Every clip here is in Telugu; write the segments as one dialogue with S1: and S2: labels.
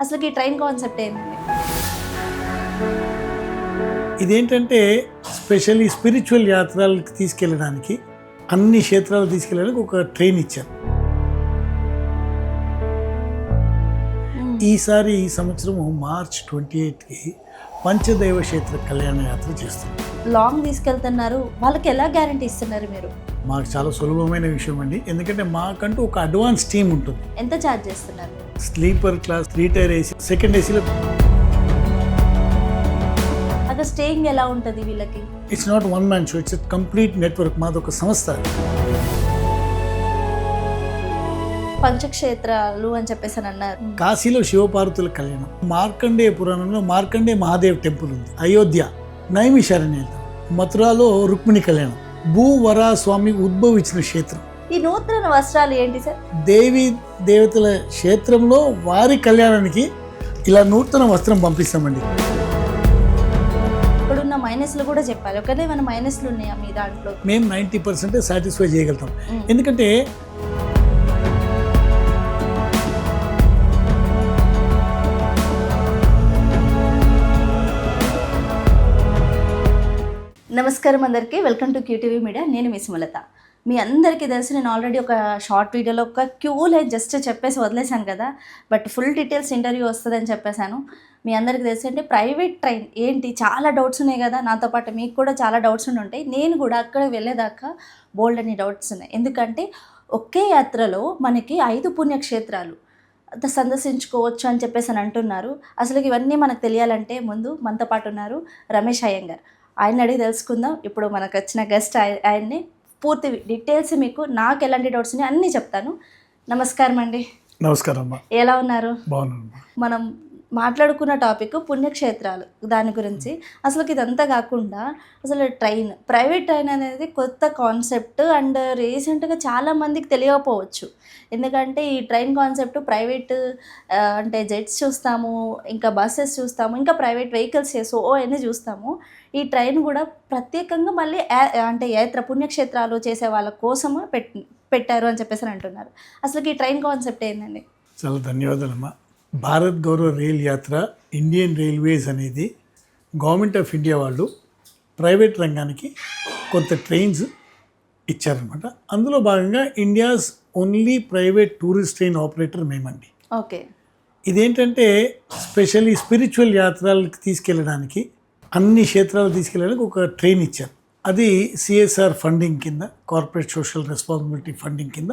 S1: అసలు ఈ ట్రైన్ కాన్సెప్ట్ ఏంటండి?
S2: ఇదేంటంటే స్పెషల్లీ స్పిరిచువల్ యాత్రలకు తీసుకెళ్ళడానికి అన్ని క్షేత్రాలు తీసుకెళ్ళడానికి ఒక ట్రైన్ ఇచ్చారు. ఈసారి ఈ సంవత్సరం మార్చ్ 28కి పంచదైవ క్షేత్ర కళ్యాణ యాత్ర చేస్తున్నాం.
S1: లాంగ్ తీసుకెళ్తున్నారు, వాళ్ళకి ఎలా గ్యారంటీ ఇస్తున్నారు మీరు?
S2: మాకు చాలా సులభమైన విషయం అండి, ఎందుకంటే మాకంటూ ఒక అడ్వాన్స్ టీమ్ ఉంటుంది.
S1: ఎంత ఛార్జ్ చేస్తున్నారు?
S2: Sleeper class, 3 tier AC, second ఏసీలో.
S1: అక్కడ స్టేయింగ్ ఎలా ఉంటుంది వీళ్ళకి?
S2: It's not one man show, it's complete network. మాది ఒక సంస్థ.
S1: పంచక్షేత్రాలు అని చెప్పేసి అని అన్నారు.
S2: కాశీలో శివపార్వతుల కళ్యాణం, మార్కండేయ పురాణంలో మార్కండేయ మహాదేవ్ టెంపుల్ ఉంది. అయోధ్య నైమిషారణ్య, మథురాలో రుక్మిణి కళ్యాణం, భూవరా స్వామి ఉద్భవించిన క్షేత్రం.
S1: ఈ నూతన వస్త్రాలు ఏంటి సార్?
S2: దేవి దేవతల క్షేత్రంలో వారి కళ్యాణానికి ఇలా నూతన వస్త్రం పంపిస్తామండి.
S1: ఇప్పుడున్న మైనస్లు కూడా చెప్పాలి. ఒకటే మన మైనస్లు ఉన్నాయా మీ దాంట్లో?
S2: మేము 90% సాటిస్ఫై చేయగలుగుతాం. ఎందుకంటే
S1: నమస్కారం అందరికీ, వెల్కమ్ టు క్యూటీవీ మీడియా. నేను మీ సుమలత. మీ అందరికీ తెలిసి నేను ఆల్రెడీ ఒక షార్ట్ వీడియోలో ఒక క్యూ లైన్ జస్ట్ చెప్పేసి వదిలేశాను కదా, బట్ ఫుల్ డీటెయిల్స్ ఇంటర్వ్యూ వస్తుందని చెప్పేశాను. మీ అందరికీ తెలిసి అంటే ప్రైవేట్ ట్రైన్ ఏంటి, చాలా డౌట్స్ ఉన్నాయి కదా, నాతో పాటు మీకు కూడా చాలా డౌట్స్ ఉండి ఉంటాయి. నేను కూడా అక్కడ వెళ్ళేదాకా బోల్డ్ అని డౌట్స్ ఉన్నాయి. ఎందుకంటే ఒకే యాత్రలో మనకి 5 పుణ్యక్షేత్రాలు సందర్శించుకోవచ్చు అని చెప్పేసి అని అంటున్నారు. అసలు ఇవన్నీ మనకు తెలియాలంటే ముందు మనతో పాటు ఉన్నారు రమేష్ అయ్యంగార్. ఆయన అడిగి తెలుసుకుందాం. ఇప్పుడు మనకు వచ్చిన గెస్ట్ ఆయన్ని పూర్తి డీటెయిల్స్ మీకు నాకు ఎలాంటి డౌట్స్ ఉన్నాయి అన్నీ చెప్తాను. నమస్కారం అండి.
S2: నమస్కారం అమ్మా.
S1: ఎలా ఉన్నారు?
S2: బాగున్నాను.
S1: మనం మాట్లాడుకున్న టాపిక్ పుణ్యక్షేత్రాలు, దాని గురించి. అసలు ఇదంతా కాకుండా అసలు ప్రైవేట్ ట్రైన్ అనేది కొత్త కాన్సెప్ట్ అండ్ రీసెంట్గా చాలామందికి తెలియకపోవచ్చు. ఎందుకంటే ఈ ట్రైన్ కాన్సెప్ట్ ప్రైవేట్ అంటే జెట్స్ చూస్తాము, ఇంకా బస్సెస్ చూస్తాము, ఇంకా ప్రైవేట్ వెహికల్స్ అన్నీ చూస్తాము. ఈ ట్రైన్ కూడా ప్రత్యేకంగా మళ్ళీ అంటే పుణ్యక్షేత్రాలు చేసే వాళ్ళ కోసము పెట్టారు అని చెప్పేసి అంటున్నారు. అసలు ఈ ట్రైన్ కాన్సెప్ట్ ఏంటండి?
S2: చాలా ధన్యవాదాలమ్మా. Bharat Gaurav rail yatra, Indian railways అనేది గవర్నమెంట్ ఆఫ్ ఇండియా వాళ్ళు ప్రైవేట్ రంగానికి కొంత ట్రైన్స్ ఇచ్చారనమాట. అందులో భాగంగా India's only private tourist train operator మేమండి.
S1: ఓకే.
S2: ఇదేంటంటే స్పెషల్లీ స్పిరిచువల్ యాత్రలకు తీసుకెళ్ళడానికి అన్ని క్షేత్రాలు తీసుకెళ్ళడానికి ఒక ట్రైన్ ఇచ్చారు. అది సిఎస్ఆర్ ఫండింగ్ కింద, కార్పొరేట్ సోషల్ రెస్పాన్సిబిలిటీ ఫండింగ్ కింద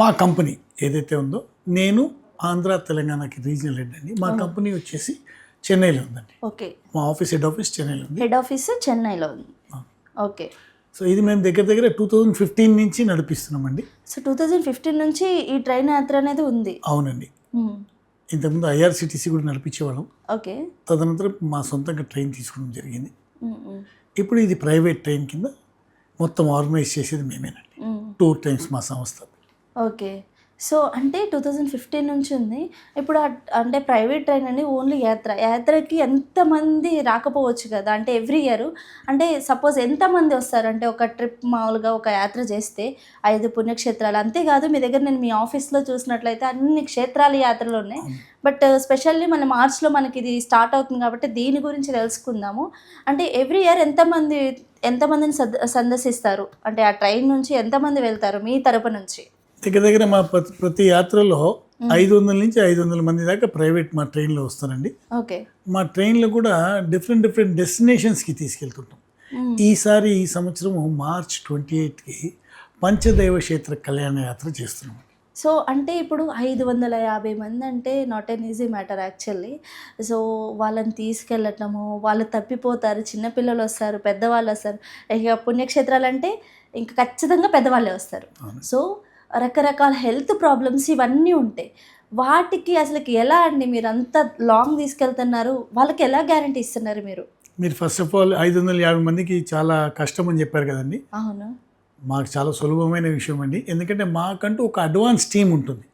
S2: మా కంపెనీ ఏదైతే ఉందో, నేను ఆంధ్ర తెలంగాణకి రీజనల్ హెడ్ అండి. మా కంపెనీ వచ్చేసి చెన్నైలో ఉందండి.
S1: ఓకే.
S2: మా హెడ్ ఆఫీస్ చెన్నైలో ఉంది.
S1: హెడ్ ఆఫీస్ చెన్నైలో ఉంది. ఓకే.
S2: సో ఇది మేము దగ్గర 2015 నుంచి నడిపిస్తున్నామండి.
S1: సో 2015 నుంచి ఈ ట్రైన్ యాత్ర అనేది ఉంది?
S2: అవునండి. ఇంతకుముందు ఐఆర్సిటీసీ కూడా నడిపించేవాళ్ళం.
S1: ఓకే.
S2: తదనంతరం మా సొంతంగా ట్రైన్ తీసుకోవడం జరిగింది. ఇప్పుడు ఇది ప్రైవేట్ ట్రైన్ కింద మొత్తం ఆర్గనైజ్ చేసేది మేమేనండి. 2 టైమ్స్ మా సంస్థ.
S1: ఓకే. సో అంటే 2015 నుంచి ఉంది. ఇప్పుడు అంటే ప్రైవేట్ ట్రైన్ అని ఓన్లీ యాత్రకి ఎంతమంది రాకపోవచ్చు కదా, అంటే ఎవ్రీ ఇయర్ అంటే సపోజ్ ఎంతమంది వస్తారు అంటే ఒక ట్రిప్ మామూలుగా ఒక యాత్ర చేస్తే 5 పుణ్యక్షేత్రాలు, అంతేకాదు మీ దగ్గర నేను మీ ఆఫీస్లో చూసినట్లయితే అన్ని క్షేత్రాల యాత్రలు ఉన్నాయి. బట్ స్పెషల్లీ మన మార్చ్లో మనకి ఇది స్టార్ట్ అవుతుంది కాబట్టి దీని గురించి తెలుసుకుందాము. అంటే ఎవ్రీ ఇయర్ ఎంతమందిని సందర్శిస్తారు, అంటే ఆ ట్రైన్ నుంచి ఎంతమంది వెళ్తారు మీ తరపు నుంచి?
S2: దగ్గర మా ప్రతి యాత్రలో 500 నుంచి 500 మంది దాకా ప్రైవేట్ మా ట్రైన్లో వస్తారండి.
S1: ఓకే.
S2: మా ట్రైన్లో కూడా డిఫరెంట్ డెస్టినేషన్స్కి తీసుకెళ్తుంటాం. ఈ సంవత్సరం మార్చ్ 28కి పంచదైవ క్షేత్ర కళ్యాణ యాత్ర చేస్తున్నాం.
S1: సో అంటే ఇప్పుడు 550 మంది అంటే not an easy matter actually. So వాళ్ళని తీసుకెళ్ళటము, వాళ్ళు తప్పిపోతారు, చిన్నపిల్లలు వస్తారు, పెద్దవాళ్ళు వస్తారు. ఇక పుణ్యక్షేత్రాలు అంటే ఇంకా ఖచ్చితంగా పెద్దవాళ్ళే వస్తారు. సో రకరకాల హెల్త్ ప్రాబ్లమ్స్ ఇవన్నీ ఉంటాయి. వాటికి అసలు ఎలా అండి మీరు అంత లాంగ్ తీసుకెళ్తున్నారు, వాళ్ళకి ఎలా గ్యారంటీ ఇస్తున్నారు మీరు?
S2: ఫస్ట్ ఆఫ్ ఆల్ 550 మందికి చాలా కష్టం అని చెప్పారు కదండి.
S1: అవును.
S2: మాకు చాలా సులభమైన విషయం అండి, ఎందుకంటే మాకంటూ ఒక అడ్వాన్స్ టీమ్ ఉంటుంది.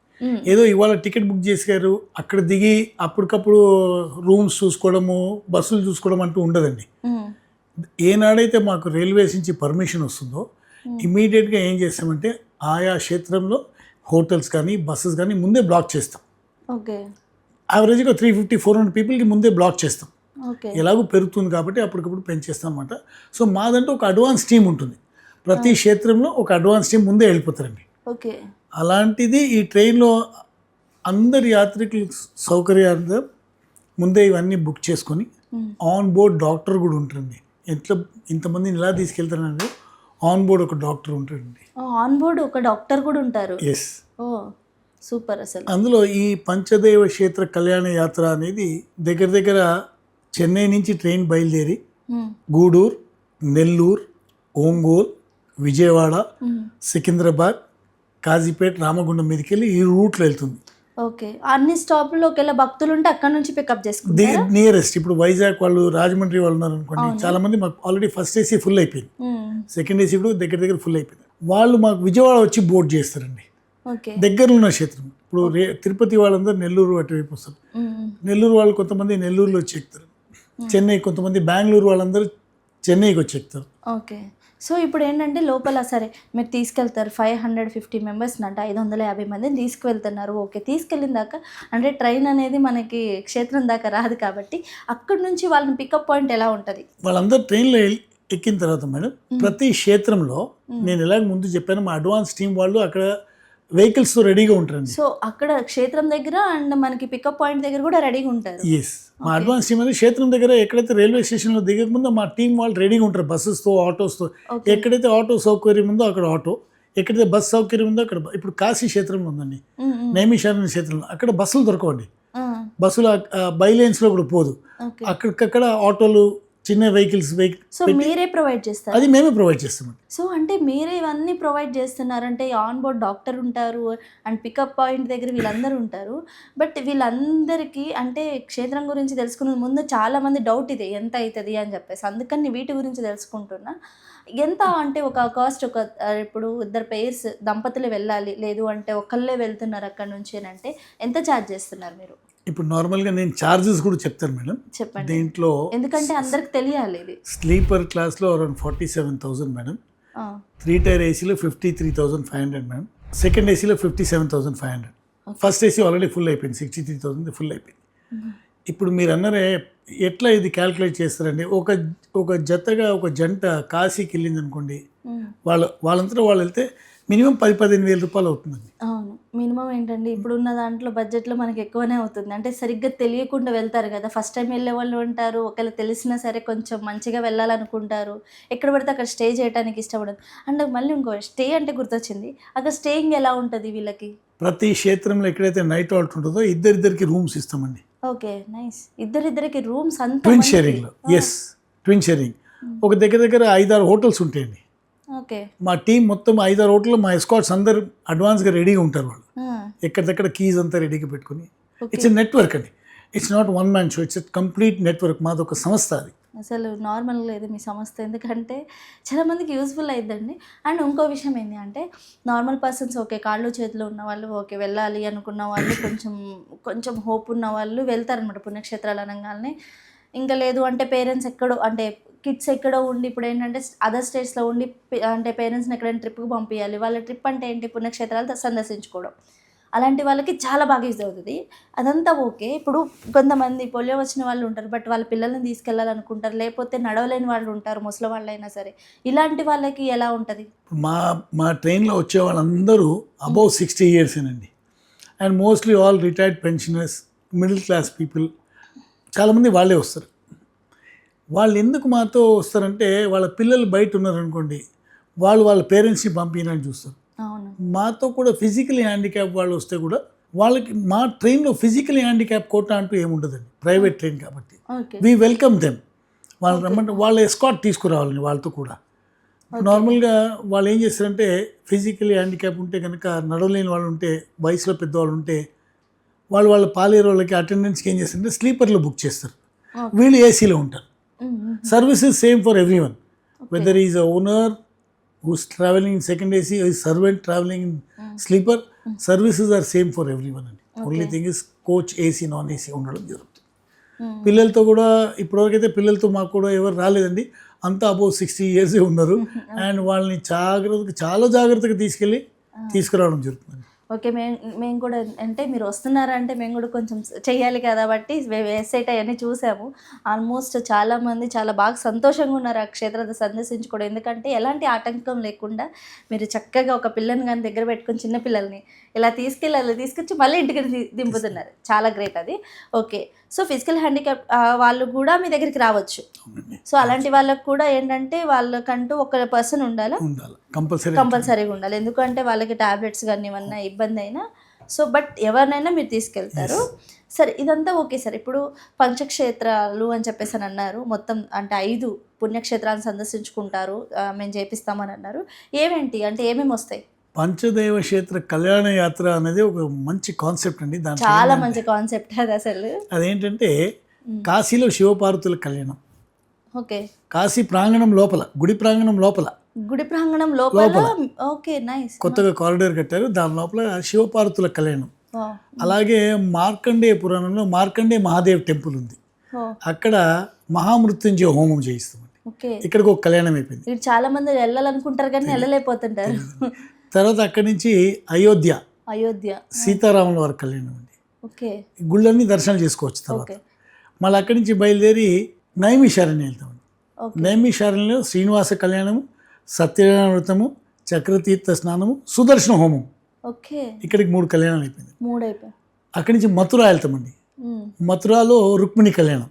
S2: ఏదో ఇవాళ టికెట్ బుక్ చేసారు, అక్కడ దిగి అప్పటికప్పుడు రూమ్స్ చూసుకోవడము, బస్సులు చూసుకోవడం అంటూ ఉండదండి. ఏనాడైతే మాకు రైల్వేస్ నుంచి పర్మిషన్ వస్తుందో ఇమీడియట్గా ఏం చేస్తామంటే ఆయా క్షేత్రంలో హోటల్స్ కానీ బస్సెస్ కానీ ముందే బ్లాక్ చేస్తాం.
S1: ఓకే.
S2: యావరేజ్గా 350-400 పీపుల్కి ముందే బ్లాక్ చేస్తాం.
S1: ఓకే.
S2: ఎలాగో పెరుగుతుంది కాబట్టి అప్పటికప్పుడు పెంచేస్తాం అనమాట. సో మాదంటే ఒక అడ్వాన్స్ టీమ్ ఉంటుంది. ప్రతి క్షేత్రంలో ఒక అడ్వాన్స్ టీం ముందే వెళ్ళిపోతారండి.
S1: ఓకే.
S2: అలాంటిది ఈ ట్రైన్లో అందరి యాత్రికుల సౌకర్యార్థం ముందే ఇవన్నీ బుక్ చేసుకొని ఆన్ బోర్డ్ డాక్టర్ కూడా ఉంటారండి. ఇంతమందిని ఇలా తీసుకెళ్తారండి, ఆన్ బోర్డ్ ఒక డాక్టర్ ఉంటారండి.
S1: ఆన్ బోర్డ్ ఒక డాక్టర్ కూడా ఉంటారు.
S2: ఎస్.
S1: ఓ సూపర్ అసలు.
S2: అందులో ఈ పంచదేవ క్షేత్ర కళ్యాణ యాత్ర అనేది దగ్గర దగ్గర చెన్నై నుంచి ట్రైన్ బయలుదేరి గూడూరు, నెల్లూరు, ఒంగోలు, విజయవాడ, సికింద్రాబాద్, కాజీపేట, రామగుండం మీదకి వెళ్ళి ఈ రూట్లో వెళ్తుంది.
S1: ఓకే. అన్ని స్టాప్లో ఒకవేళ భక్తులు ఉంటే అక్కడ నుంచి పికప్ చేసుకుంటారు.
S2: నియరెస్ట్ ఇప్పుడు వైజాగ్ వాళ్ళు, రాజమండ్రి వాళ్ళు ఉన్నారు అనుకోండి, చాలా మంది మాకు ఆల్రెడీ ఫస్ట్ ఏసీ ఫుల్ అయిపోయింది, సెకండ్ ఏసీ కూడా దగ్గర దగ్గర ఫుల్ అయిపోయింది. వాళ్ళు మాకు విజయవాడ వచ్చి బోర్డ్ చేస్తారండి.
S1: ఓకే.
S2: దగ్గరలో ఉన్న క్షేత్రం. ఇప్పుడు తిరుపతి వాళ్ళందరూ నెల్లూరు అటువైపు వస్తారు. నెల్లూరు వాళ్ళు కొంతమంది నెల్లూరులో వచ్చి ఎక్కుతారు. చెన్నై కొంతమంది, బెంగళూరు వాళ్ళందరూ చెన్నైకి వచ్చి ఎక్కుతారు.
S1: ఓకే. సో ఇప్పుడు ఏంటంటే లోపల సరే మీరు తీసుకెళ్తారు 550 మెంబర్స్ అంటే 550 మందిని తీసుకువెళ్తున్నారు. ఓకే. తీసుకెళ్ళిన దాకా అంటే ట్రైన్ అనేది మనకి క్షేత్రం దాకా రాదు కాబట్టి అక్కడ నుంచి వాళ్ళని పికప్ పాయింట్ ఎలా ఉంటుంది?
S2: వాళ్ళందరూ ట్రైన్లో ఎక్కిన తర్వాత మేడం ప్రతి క్షేత్రంలో నేను ఎలాగ ముందు చెప్పాను, మా అడ్వాన్స్ టీం వాళ్ళు అక్కడ వెహికల్స్తో రెడీగా ఉంటారండి.
S1: సో అక్కడ క్షేత్రం దగ్గర అండ్ మనకి పికప్ పాయింట్ దగ్గర కూడా రెడీగా ఉంటారు.
S2: ఎస్. మా అడ్వాన్స్ టీం అనేది క్షేత్రం దగ్గర ఎక్కడైతే రైల్వే స్టేషన్లో దిగక ముందు మా టీం వాళ్ళు రెడీగా ఉంటారు. బస్సెస్తో, ఆటోస్తో. ఎక్కడైతే ఆటో సౌకర్యం ఉందో అక్కడ ఆటో, ఎక్కడైతే బస్ సౌకర్యం ఉందో అక్కడ. ఇప్పుడు కాశీ క్షేత్రంలో ఉందండి, నైమిషారణ్య క్షేత్రంలో, అక్కడ బస్సులు దొరకవండి. బస్సులు బైలైన్స్లో కూడా పోదు. అక్కడికక్కడ ఆటోలు, చిన్న వెహికల్స్.
S1: సో మీరే ప్రొవైడ్ చేస్తారు?
S2: అది మేమే ప్రొవైడ్ చేస్తామండి.
S1: సో అంటే మీరే ఇవన్నీ ప్రొవైడ్ చేస్తున్నారంటే ఆన్ బోర్డ్ డాక్టర్ ఉంటారు అండ్ పికప్ పాయింట్ దగ్గర వీళ్ళందరూ ఉంటారు. బట్ వీళ్ళందరికీ అంటే క్షేత్రం గురించి తెలుసుకునే ముందు చాలామంది డౌట్ ఇది ఎంత అవుతుంది అని చెప్పేసి, అందుకని వీటి గురించి తెలుసుకుంటున్నా. ఎంత అంటే ఒక కాస్ట్ ఒక ఇప్పుడు ఇద్దరు పేర్స్ దంపతులు వెళ్ళాలి, లేదు అంటే ఒకళ్ళే వెళ్తున్నారు అక్కడ నుంచి అంటే ఎంత ఛార్జ్ చేస్తున్నారు మీరు?
S2: ఇప్పుడు నార్మల్గా నేను ఛార్జెస్ కూడా చెప్తాను మేడం.
S1: చెప్పండి.
S2: దీంట్లో
S1: ఎందుకంటే అందరికి తెలియాలి ఇది.
S2: స్లీపర్ క్లాస్లో అరౌండ్ 47,000 మేడం. 3 టైర్ ఏసీలో 53,500 మేడం. సెకండ్ ఏసీలో 57,500. ఫస్ట్ ఏసీ ఆల్రెడీ ఫుల్ అయిపోయింది, 63,000 ఫుల్ అయిపోయింది. ఇప్పుడు మీరు అన్నారే ఎట్లా ఇది క్యాల్కులేట్ చేస్తారండి? ఒక జతగా ఒక జంట కాశీకి వెళ్ళింది అనుకోండి, వాళ్ళంతా వాళ్ళు వెళ్తే మినిమం 10-15 వేల రూపాయలు అవుతుందండి.
S1: అవును, మినిమం ఏంటండి ఇప్పుడున్న దాంట్లో బడ్జెట్లో మనకి ఎక్కువనే అవుతుంది. అంటే సరిగ్గా తెలియకుండా వెళ్తారు కదా, ఫస్ట్ టైం వెళ్ళే వాళ్ళు ఉంటారు, ఒకవేళ తెలిసినా సరే కొంచెం మంచిగా వెళ్ళాలనుకుంటారు, ఎక్కడ పడితే అక్కడ స్టే చేయడానికి ఇష్టపడదు. అండ్ మళ్ళీ ఇంకో స్టే అంటే గుర్తొచ్చింది, అక్కడ స్టేయింగ్ ఎలా ఉంటుంది వీళ్ళకి?
S2: ప్రతి క్షేత్రంలో ఎక్కడైతే నైట్ అవుట్ ఉంటుందో ఇద్దరిద్దరికి రూమ్స్ ఇస్తామండి.
S1: Okay, nice. ఇద్దరిద్దరికి రూమ్స్ అంతా
S2: ట్విన్ షేరింగ్లో. Yes, twin sharing. ఒక దగ్గర 5-6 హోటల్స్ ఉంటాయండి.
S1: ఓకే.
S2: మా టీం మొత్తం 5-6 హోటల్లో మా ఎస్కాట్స్ అందరు అడ్వాన్స్గా రెడీగా ఉంటారు. వాళ్ళు ఎక్కడిదక్కడ కీస్ అంతా రెడీగా పెట్టుకుని. ఇట్స్ ఎ నెట్వర్క్ అండి, it's not one man show, it's a complete network. మాది ఒక సంస్థ అది.
S1: అసలు నార్మల్ లేదు మీ సంస్థ, ఎందుకంటే చాలామందికి యూస్ఫుల్ అయిద్దండి. అండ్ ఇంకో విషయం ఏంటి అంటే నార్మల్ పర్సన్స్ ఓకే కాళ్ళు చేతులు ఉన్న వాళ్ళు ఓకే వెళ్ళాలి అనుకున్న వాళ్ళు కొంచెం హోప్ ఉన్న వాళ్ళు వెళ్తారనమాట పుణ్యక్షేత్రాలు అనగానే. ఇంకా లేదు అంటే పేరెంట్స్ ఎక్కడో అంటే కిడ్స్ ఎక్కడో ఉండి ఇప్పుడు ఏంటంటే అదర్ స్టేట్స్లో ఉండి అంటే పేరెంట్స్ని ఎక్కడైనా ట్రిప్కి పంపించాలి. వాళ్ళ ట్రిప్ అంటే ఏంటి, పుణ్యక్షేత్రాలు సందర్శించుకోవడం. అలాంటి వాళ్ళకి చాలా బాగా యూజ్ అవుతుంది. అదంతా ఓకే. ఇప్పుడు కొంతమంది పోలియో వచ్చిన వాళ్ళు ఉంటారు, బట్ వాళ్ళ పిల్లల్ని తీసుకెళ్ళాలనుకుంటారు, లేకపోతే నడవలేని వాళ్ళు ఉంటారు, ముసలి వాళ్ళైనా సరే. ఇలాంటి వాళ్ళకి ఎలా ఉంటుంది?
S2: మా ట్రైన్లో వచ్చే వాళ్ళందరూ అబౌవ్ 60 ఇయర్సేనండి. And mostly all retired pensioners, middle class people, చాలామంది వాళ్ళే వస్తారు. వాళ్ళు ఎందుకు మాతో వస్తారంటే వాళ్ళ పిల్లలు బయట ఉన్నారనుకోండి, వాళ్ళ పేరెంట్స్ని పంపించడానికి చూస్తారు.
S1: అవును.
S2: మాతో కూడా ఫిజికలీ హ్యాండిక్యాప్ వాళ్ళు వస్తే కూడా వాళ్ళకి మా ట్రైన్లో ఫిజికలీ హ్యాండిక్యాప్ కోటా అంటూ ఏముండదండి, ప్రైవేట్ ట్రైన్ కాబట్టి. We welcome them. వాళ్ళు రమ్మంటే వాళ్ళ ఎస్కాట్ తీసుకురావాలని వాళ్ళతో కూడా. నార్మల్గా వాళ్ళు ఏం చేస్తారంటే ఫిజికలీ హ్యాండిక్యాప్ ఉంటే కనుక, నడవలేని వాళ్ళు ఉంటే, వయసులో పెద్దవాళ్ళు ఉంటే వాళ్ళ పాలేరు వాళ్ళకి అటెండెన్స్కి ఏం చేస్తారంటే స్లీపర్లో బుక్ చేస్తారు, వీళ్ళు ఏసీలో ఉంటారు. Services same for every one, weather is a owner who's traveling in second AC or is servant traveling in sleeper, services are same for everyone. Only thing is coach AC non AC ఉండడం జరుగుతుంది. పిల్లలతో కూడా ఇప్పటివరకైతే పిల్లలతో మాకు కూడా ఎవరు రాలేదండి, అంతా అబౌవ్ 60 ఇయర్సే ఉన్నారు. అండ్ వాళ్ళని చాలా జాగ్రత్తగా తీసుకురావడం జరుగుతుంది.
S1: ఓకే. మేము కూడా అంటే మీరు వస్తున్నారంటే మేము కూడా కొంచెం చెయ్యాలి కాబట్టి వెబ్‌సైట్ అయన్నీ చూసాము. ఆల్మోస్ట్ చాలామంది చాలా బాగా సంతోషంగా ఉన్నారు ఆ క్షేత్రాన్ని సందర్శించుకోవడం. ఎందుకంటే ఎలాంటి ఆటంకం లేకుండా మీరు చక్కగా ఒక పిల్లని గాని దగ్గర పెట్టుకొని చిన్న పిల్లల్ని ఇలా తీసుకొచ్చి మళ్ళీ ఇంటికి దింపుతున్నారు. చాలా గ్రేట్ అది. ఓకే. సో, ఫిజికల్ హ్యాండిక్యాప్ వాళ్ళు కూడా మీ దగ్గరికి రావచ్చు.
S2: అవునండి.
S1: సో, అలాంటి వాళ్ళకి కూడా ఏంటంటే వాళ్ళకంటూ ఒక పర్సన్ ఉండాలా?
S2: ఉండాలి, కంపల్సరీ.
S1: కంపల్సరీగా ఉండాలి. ఎందుకంటే వాళ్ళకి టాబ్లెట్స్ గాని ఏమన్నా ఇబ్బంది అయినా సో బట్ ఎవరినైనా మీరు తీసుకెళ్తారు. సరే ఇదంతా ఓకే సార్. ఇప్పుడు పంచక్షేత్రాలు అని చెప్పేసి అని అన్నారు. మొత్తం అంటే 5 పుణ్యక్షేత్రాలను సందర్శించుకుంటారు. మేము చేపిస్తామని అన్నారు. ఏమేంటి అంటే ఏమేమి వస్తాయి?
S2: పంచదైవ క్షేత్ర కళ్యాణ యాత్ర అనేది ఒక మంచి కాన్సెప్ట్ అండి. దాంట్లో
S1: చాలా మంచి కాన్సెప్ట్ అది అసలు.
S2: అదేంటంటే కాశీలో శివపార్వతుల కళ్యాణం.
S1: ఓకే.
S2: కాశీ ప్రాంగణం లోపల, గుడి ప్రాంగణం లోపల,
S1: గుడి ప్రాంగణం లోపల. Okay, nice.
S2: కొత్తగా కారిడార్ కట్టారు. దాని లోపల శివపార్వతుల కళ్యాణం. అలాగే మార్కండేయ పురాణంలో మార్కండేయ మహాదేవ్ టెంపుల్ ఉంది. అక్కడ మహామృత్యుంజయ హోమం చేయిస్తామండి.
S1: ఓకే.
S2: ఇక్కడికి ఒక కళ్యాణం అయిపోయింది.
S1: ఇక్కడ చాలా మంది వెళ్ళాలనుకుంటారు కానీ వెళ్ళలేకపోతుంటారు.
S2: తర్వాత అక్కడి నుంచి అయోధ్య
S1: అయోధ్య
S2: సీతారాముల వారి కళ్యాణం అండి.
S1: ఓకే.
S2: గుళ్ళన్నీ దర్శనం చేసుకోవచ్చు. తర్వాత
S1: ఓకే.
S2: మళ్ళీ అక్కడి నుంచి బయలుదేరి నైమిషారణ్యం వెళ్తామండి.
S1: ఓకే.
S2: నైమిషారణ్యంలో శ్రీనివాస కళ్యాణము, సత్యనారాయణ వ్రతము, చక్రతీర్థ స్నానము, సుదర్శన హోమం.
S1: ఓకే.
S2: ఇక్కడికి 3 కళ్యాణాలు అయిపోయింది.
S1: 3 అయిపోయి.
S2: అక్కడి నుంచి మథుర వెళ్తామండి. మథురాలో రుక్మిణి కళ్యాణం.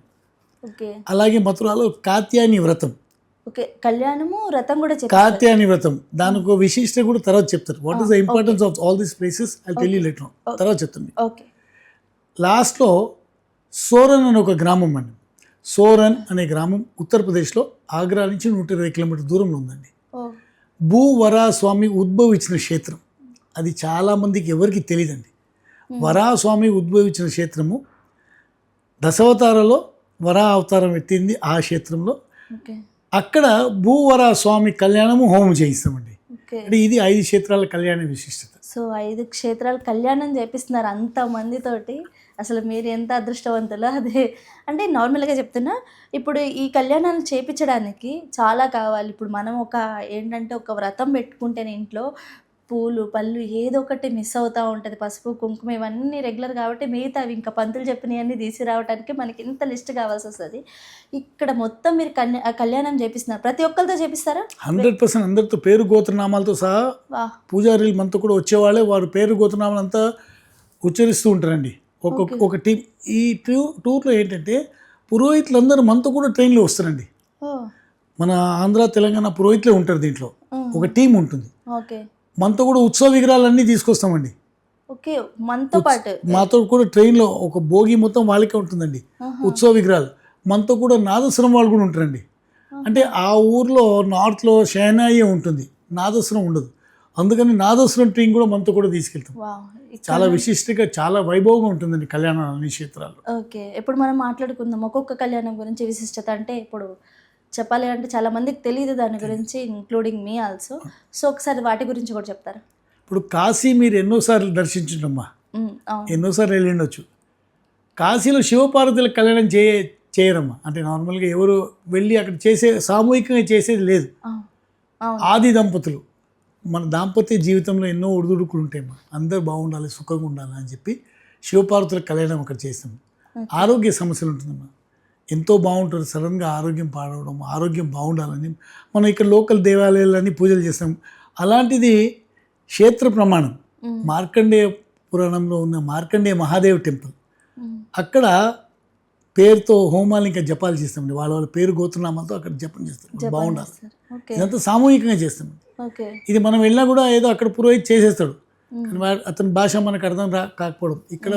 S1: ఓకే.
S2: అలాగే మథురాలో కాత్యాయని వ్రతం.
S1: ఓకే. కళ్యాణము వ్రతం కూడా చెప్పారు.
S2: కాత్యాయని వ్రతం దానికి ఒక విశిష్టత కూడా తర్వాత చెప్తారు. What is the importance of all these places I tell you later on. తర్వాత చెప్తుంది.
S1: ఓకే.
S2: లాస్ట్లో సోరన్ అనే ఒక గ్రామం అండి. సోరన్ అనే గ్రామం ఉత్తరప్రదేశ్లో ఆగ్రా నుంచి 120 కిలోమీటర్ దూరంలో ఉందండి. భూవరాస్వామి ఉద్భవించిన క్షేత్రం. అది చాలామందికి ఎవరికి తెలియదండి. వరాస్వామి ఉద్భవించిన క్షేత్రము దశావతారాలో వరా అవతారం ఎత్తింది ఆ క్షేత్రంలో.
S1: ఓకే.
S2: అక్కడ భూవరాస్వామి కళ్యాణము హోమం చేయిస్తామండి.
S1: ఓకే.
S2: అంటే ఇది 5 క్షేత్రాల కళ్యాణ విశిష్టత.
S1: సో 5 క్షేత్రాలు కళ్యాణం చేపిస్తున్నారు అంతమందితోటి. అసలు మీరు ఎంత అదృష్టవంతులో అదే. అంటే నార్మల్గా చెప్తున్నా, ఇప్పుడు ఈ కళ్యాణాలు చేపించడానికి చాలా కావాలి. ఇప్పుడు మనం ఏంటంటే ఒక వ్రతం పెట్టుకుంటేనే ఇంట్లో పూలు పళ్ళు ఏదో ఒకటి మిస్ అవుతూ ఉంటుంది. పసుపు కుంకుమ ఇవన్నీ రెగ్యులర్ కాబట్టి మిగతా అవి ఇంకా పంతులు చెప్పినవన్నీ తీసుకురావడానికి మనకి ఇంత లిస్ట్ కావాల్సి వస్తుంది. ఇక్కడ మొత్తం మీరు కళ్యాణం చేపిస్తున్నారు. ప్రతి ఒక్కరితో చేపిస్తారా?
S2: 100% అందరితో పేరు గోత్రనామాలతో సహా పూజారీలు మనతో కూడా వచ్చేవాళ్ళే. వారు పేరు గోత్రనామాలు అంతా ఉచ్చరిస్తూ ఉంటారండి. ఒక టీం. ఈ టూర్లో ఏంటంటే పురోహితులందరూ మనతో కూడా ట్రైన్లో వస్తారండి. మన ఆంధ్ర తెలంగాణ పురోహితులే ఉంటారు. దీంట్లో ఒక టీం ఉంటుంది.
S1: ఓకే.
S2: మనతో కూడా ఉత్సవ విగ్రహాలన్నీ తీసుకొస్తామండి.
S1: ఓకే. మనతో పాటు
S2: మాతో కూడా ట్రైన్లో ఒక భోగి మొత్తం వాళ్ళకే ఉంటుందండి. ఉత్సవ విగ్రహాలు మనతో కూడా నాదస్వరం వాళ్ళు కూడా ఉంటారండి. అంటే ఆ ఊర్లో నార్త్లో షెహనాయే ఉంటుంది, నాదస్వరం ఉండదు. అందుకని నాదస్వరం టీం కూడా మనతో కూడా తీసుకెళ్తాం. చాలా విశిష్టంగా చాలా వైభవంగా ఉంటుందండి కళ్యాణం అన్ని క్షేత్రాలు.
S1: ఓకే. ఇప్పుడు మనం మాట్లాడుకుందాం ఒక్కొక్క కళ్యాణం గురించి విశిష్టత. అంటే ఇప్పుడు చెప్పాలి అంటే చాలా మందికి తెలియదు దాని గురించి, ఇంక్లూడింగ్ మీ ఆల్సో. సో ఒకసారి వాటి గురించి కూడా చెప్తారా?
S2: ఇప్పుడు కాశీ మీరు ఎన్నోసార్లు దర్శించుంటమ్మా, ఎన్నోసార్లు వెళ్ళి ఉండొచ్చు. కాశీలో శివపార్వతుల కళ్యాణం చేయరమ్మా. అంటే నార్మల్గా ఎవరు వెళ్ళి అక్కడ సామూహికంగా చేసేది లేదు. ఆది దంపతులు మన దాంపత్య జీవితంలో ఎన్నో ఒడిదుడుకులు ఉంటాయమ్మా. అందరూ బాగుండాలి, సుఖంగా ఉండాలి అని చెప్పి శివపార్వతుల కళ్యాణం అక్కడ చేస్తాము. ఆరోగ్య సమస్యలు ఉంటుందమ్మా. ఎంతో బాగుంటుంది. సడన్గా ఆరోగ్యం పాడవడం, ఆరోగ్యం బాగుండాలని మనం ఇక్కడ లోకల్ దేవాలయాలన్నీ పూజలు చేస్తాం. అలాంటిది క్షేత్ర ప్రమాణం మార్కండేయ పురాణంలో ఉన్న మార్కండేయ మహాదేవ్ టెంపుల్. అక్కడ పేరుతో హోమాలు ఇంకా జపాలు చేస్తామండి. వాళ్ళ పేరు గోత్రనామాలతో అక్కడ జపం చేస్తాం. బాగుండాలి. ఇదంతా సామూహికంగా చేస్తామండి. ఇది మనం వెళ్ళినా కూడా ఏదో అక్కడ పురోహిత్ చేసేస్తాడు, కానీ అతని భాష మనకు అర్థం కాకపోవడం. ఇక్కడ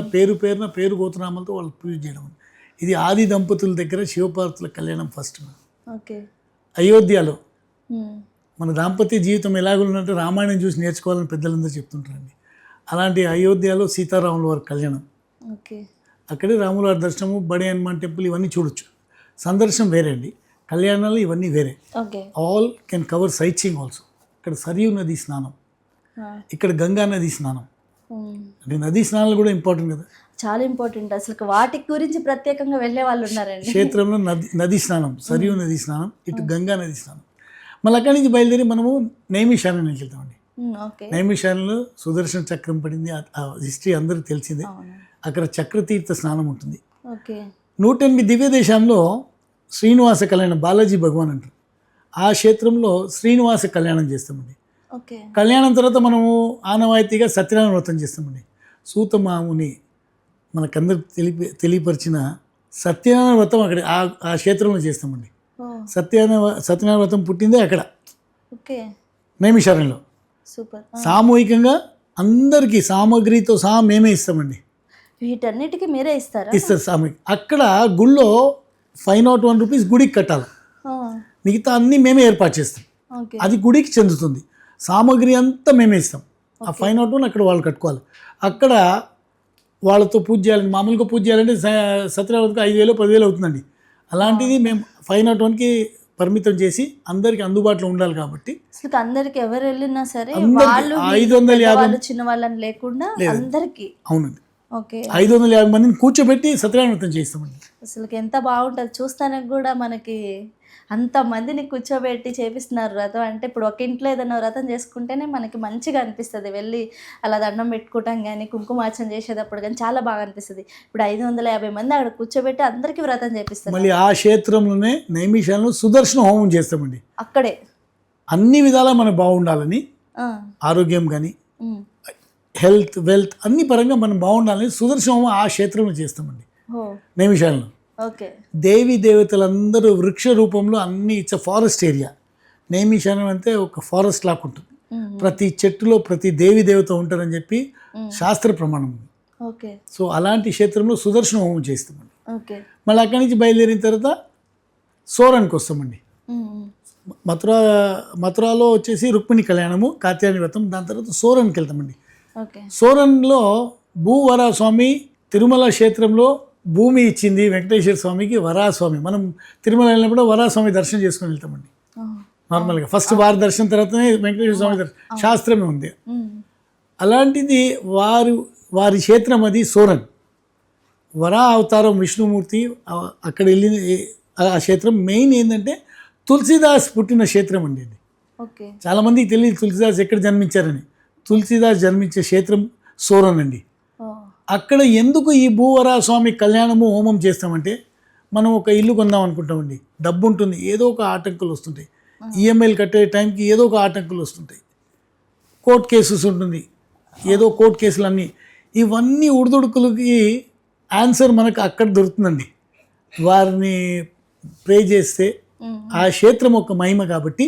S2: పేరు గోత్రనామాలతో వాళ్ళు పూజ చేయడం. ఇది ఆది దంపతుల దగ్గర శివపార్వతుల కళ్యాణం ఫస్ట్. అయోధ్యలో మన దాంపత్య జీవితం ఎలాగుందంటే రామాయణం చూసి నేర్చుకోవాలని పెద్దలందరూ చెప్తుంటారండి. అలాంటి అయోధ్యలో సీతారాముల వారి కళ్యాణం. అక్కడే రాముల వారి దర్శనము, బడే హనుమాన్ టెంపుల్ ఇవన్నీ చూడొచ్చు. సందర్శనం వేరే అండి, కళ్యాణాలు ఇవన్నీ వేరే. All can cover sight seeing also. ఇక్కడ సరియు నది స్నానం, ఇక్కడ గంగా నది స్నానం. అంటే నదీ స్నానాలు కూడా ఇంపార్టెంట్ కదా,
S1: చాలా ఇంపార్టెంట్. అసలు వాటి గురించి ప్రత్యేకంగా వెళ్ళే వాళ్ళు ఉన్నారండి.
S2: క్షేత్రంలో నది స్నానం, సరియు నది స్నానం, ఇటు గంగా నది స్నానం. మళ్ళీ అక్కడి నుంచి బయలుదేరి మనము నైమిషారణ్యానికి వెళ్తామండి.
S1: ఓకే.
S2: నైమిషారణ్యంలో సుదర్శన చక్రం పడింది. ఆ హిస్టరీ అందరికీ తెలిసిందే.
S1: అవును.
S2: అక్కడ చక్రతీర్థ స్నానం ఉంటుంది.
S1: ఓకే.
S2: 108 దివ్య దేశాల్లో శ్రీనివాస కళ్యాణం, బాలాజీ భగవాన్ అంటారు. ఆ క్షేత్రంలో శ్రీనివాస కళ్యాణం చేస్తామండి.
S1: ఓకే.
S2: కళ్యాణం తర్వాత మనము ఆనవాయితీగా సత్యనారాయణ వ్రతం చేస్తామండి. సూతమాముని మనకందరికి తెలియపరిచిన సత్యనారాయణ వ్రతం అక్కడ ఆ క్షేత్రంలో చేస్తామండి.
S1: ఓ.
S2: సత్యనారాయణ వ్రతం పుట్టిందే అక్కడ
S1: ఓకే.
S2: నైమిషారణ్యంలో.
S1: సూపర్.
S2: సామూహికంగా అందరికీ సామగ్రితో సహా మేమే ఇస్తామండి.
S1: వీటన్నిటికీ మీరే ఇస్తారా?
S2: ఇస్తారు సామూహిక. అక్కడ గుళ్ళో 501 రూపీస్ గుడికి కట్టాలి.
S1: ఆ,
S2: మిగతా అన్నీ మేమే ఏర్పాటు చేస్తాం.
S1: ఓకే.
S2: అది గుడికి చెందుతుంది. సామగ్రి అంతా మేమే ఇస్తాం. ఆ 501 అక్కడ వాళ్ళు కట్టుకోవాలి. అక్కడ వాళ్ళతో పూజ చేయాలండి. మామూలుగా పూజ చేయాలంటే సత్యనారాయణకి 5,000 10,000 అవుతుందండి. అలాంటిది మేము 501కి పరిమితం చేసి అందరికి అందుబాటులో ఉండాలి కాబట్టి
S1: అసలు అందరికి ఎవరు వెళ్ళినా సరే
S2: అందరికీ
S1: వాళ్ళు
S2: 550
S1: చిన్న వాళ్ళని లేకుండా అందరికి.
S2: అవునండి.
S1: ఓకే.
S2: 550 మందిని కూర్చోబెట్టి సత్యనారాయణ వ్రతం చేస్తామండి.
S1: అసలు ఎంత బాగుంటుంది చూస్తానికి కూడా. మనకి అంత మందిని కూర్చోబెట్టి చేపిస్తున్నారు వ్రతం అంటే, ఇప్పుడు ఒక ఇంట్లో ఏదైనా వ్రతం చేసుకుంటేనే మనకి మంచిగా అనిపిస్తుంది. వెళ్ళి అలా దండం పెట్టుకోవటం కానీ కుంకుమార్చన చేసేటప్పుడు కానీ చాలా బాగా అనిపిస్తుంది. ఇప్పుడు 550 మంది అక్కడ కూర్చోబెట్టి అందరికీ వ్రతం చేపిస్తారు.
S2: మళ్ళీ ఆ క్షేత్రంలోనే నైమిషారణ్యంలో సుదర్శన హోమం చేస్తామండి.
S1: అక్కడే
S2: అన్ని విధాలా మనం బాగుండాలని,
S1: ఆ,
S2: ఆరోగ్యం కానీ
S1: ఉమ్.
S2: హెల్త్ వెల్త్ అన్ని పరంగా మనం బాగుండాలని సుదర్శన హోమం ఆ క్షేత్రంలో చేస్తామండి.
S1: ఓ.
S2: నైమిషారణ్యంలో
S1: ఓకే.
S2: దేవి దేవతలందరూ వృక్ష రూపంలో అన్ని, ఇట్స్ ఫారెస్ట్ ఏరియా. నైమిషారణ్యం అంటే ఒక ఫారెస్ట్ లాగా ఉంటుంది. ప్రతి చెట్టులో ప్రతి దేవి దేవత ఉంటారని చెప్పి శాస్త్ర ప్రమాణం ఉంది.
S1: ఓకే.
S2: సో అలాంటి క్షేత్రంలో సుదర్శన హోమం చేస్తామండి.
S1: ఓకే.
S2: మళ్ళీ అక్కడి నుంచి బయలుదేరిన తర్వాత సోరన్కి వస్తామండి. మథురాలో వచ్చేసి రుక్మిణి కళ్యాణము, కాత్యాయని వ్రతం. దాని తర్వాత సోరన్కి వెళ్తామండి.
S1: ఓకే.
S2: సోరన్లో భూవరాస్వామి తిరుమల క్షేత్రంలో భూమి ఇచ్చింది వెంకటేశ్వర స్వామికి వరాస్వామి. మనం తిరుమల వెళ్ళినప్పుడు వరాస్వామి దర్శనం చేసుకొని వెళ్తామండి. నార్మల్గా ఫస్ట్ వారి దర్శనం తర్వాతనే వెంకటేశ్వర స్వామి దర్శనం, శాస్త్రమే ఉంది. అలాంటిది వారి క్షేత్రం అది సోరన్. వరా అవతారం విష్ణుమూర్తి అక్కడ వెళ్ళిన ఆ క్షేత్రం. మెయిన్ ఏంటంటే తులసిదాస్ పుట్టిన క్షేత్రం అండి ఇది.
S1: ఓకే.
S2: చాలామందికి తెలియదు తులసిదాస్ ఎక్కడ జన్మించారని. తులసిదాస్ జన్మించే క్షేత్రం సోరన్ అండి. అక్కడ ఎందుకు ఈ భూవరాస్వామి కళ్యాణము హోమం చేస్తామంటే, మనం ఒక ఇల్లు కొందాం అనుకుంటామండి, డబ్బు ఉంటుంది, ఏదో ఒక ఆటంకులు వస్తుంటాయి. ఈఎంఐలు కట్టే టైంకి ఏదో ఒక ఆటంకులు వస్తుంటాయి. కోర్ట్ కేసెస్ ఉంటుంది, ఏదో కోర్ట్ కేసులు అన్నీ. ఇవన్నీ ఉడుదుడుకులకి ఆన్సర్ మనకు అక్కడ దొరుకుతుందండి. వారిని ప్రే చేస్తే ఆ క్షేత్రం ఒక మహిమ కాబట్టి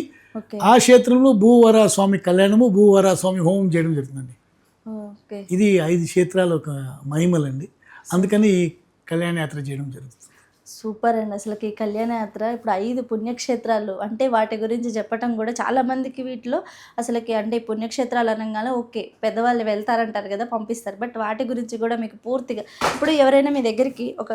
S2: ఆ క్షేత్రంలో భూవరాస్వామి కళ్యాణము, భూవరాస్వామి హోమం చేయడం జరుగుతుందండి. ఇది 5 క్షేత్రాలు ఒక మహిమలండి. అందుకని ఈ కళ్యాణ యాత్ర చేయడం జరుగుతుంది.
S1: సూపర్ అండి. అసలుకి ఈ కళ్యాణ యాత్ర ఇప్పుడు 5 పుణ్యక్షేత్రాలు అంటే వాటి గురించి చెప్పటం కూడా చాలా మందికి వీటిలో అసలుకి అంటే పుణ్యక్షేత్రాలు అనగానే ఓకే పెద్దవాళ్ళు వెళ్తారంటారు కదా, పంపిస్తారు. బట్ వాటి గురించి కూడా మీకు పూర్తిగా ఇప్పుడు ఎవరైనా మీ దగ్గరికి ఒక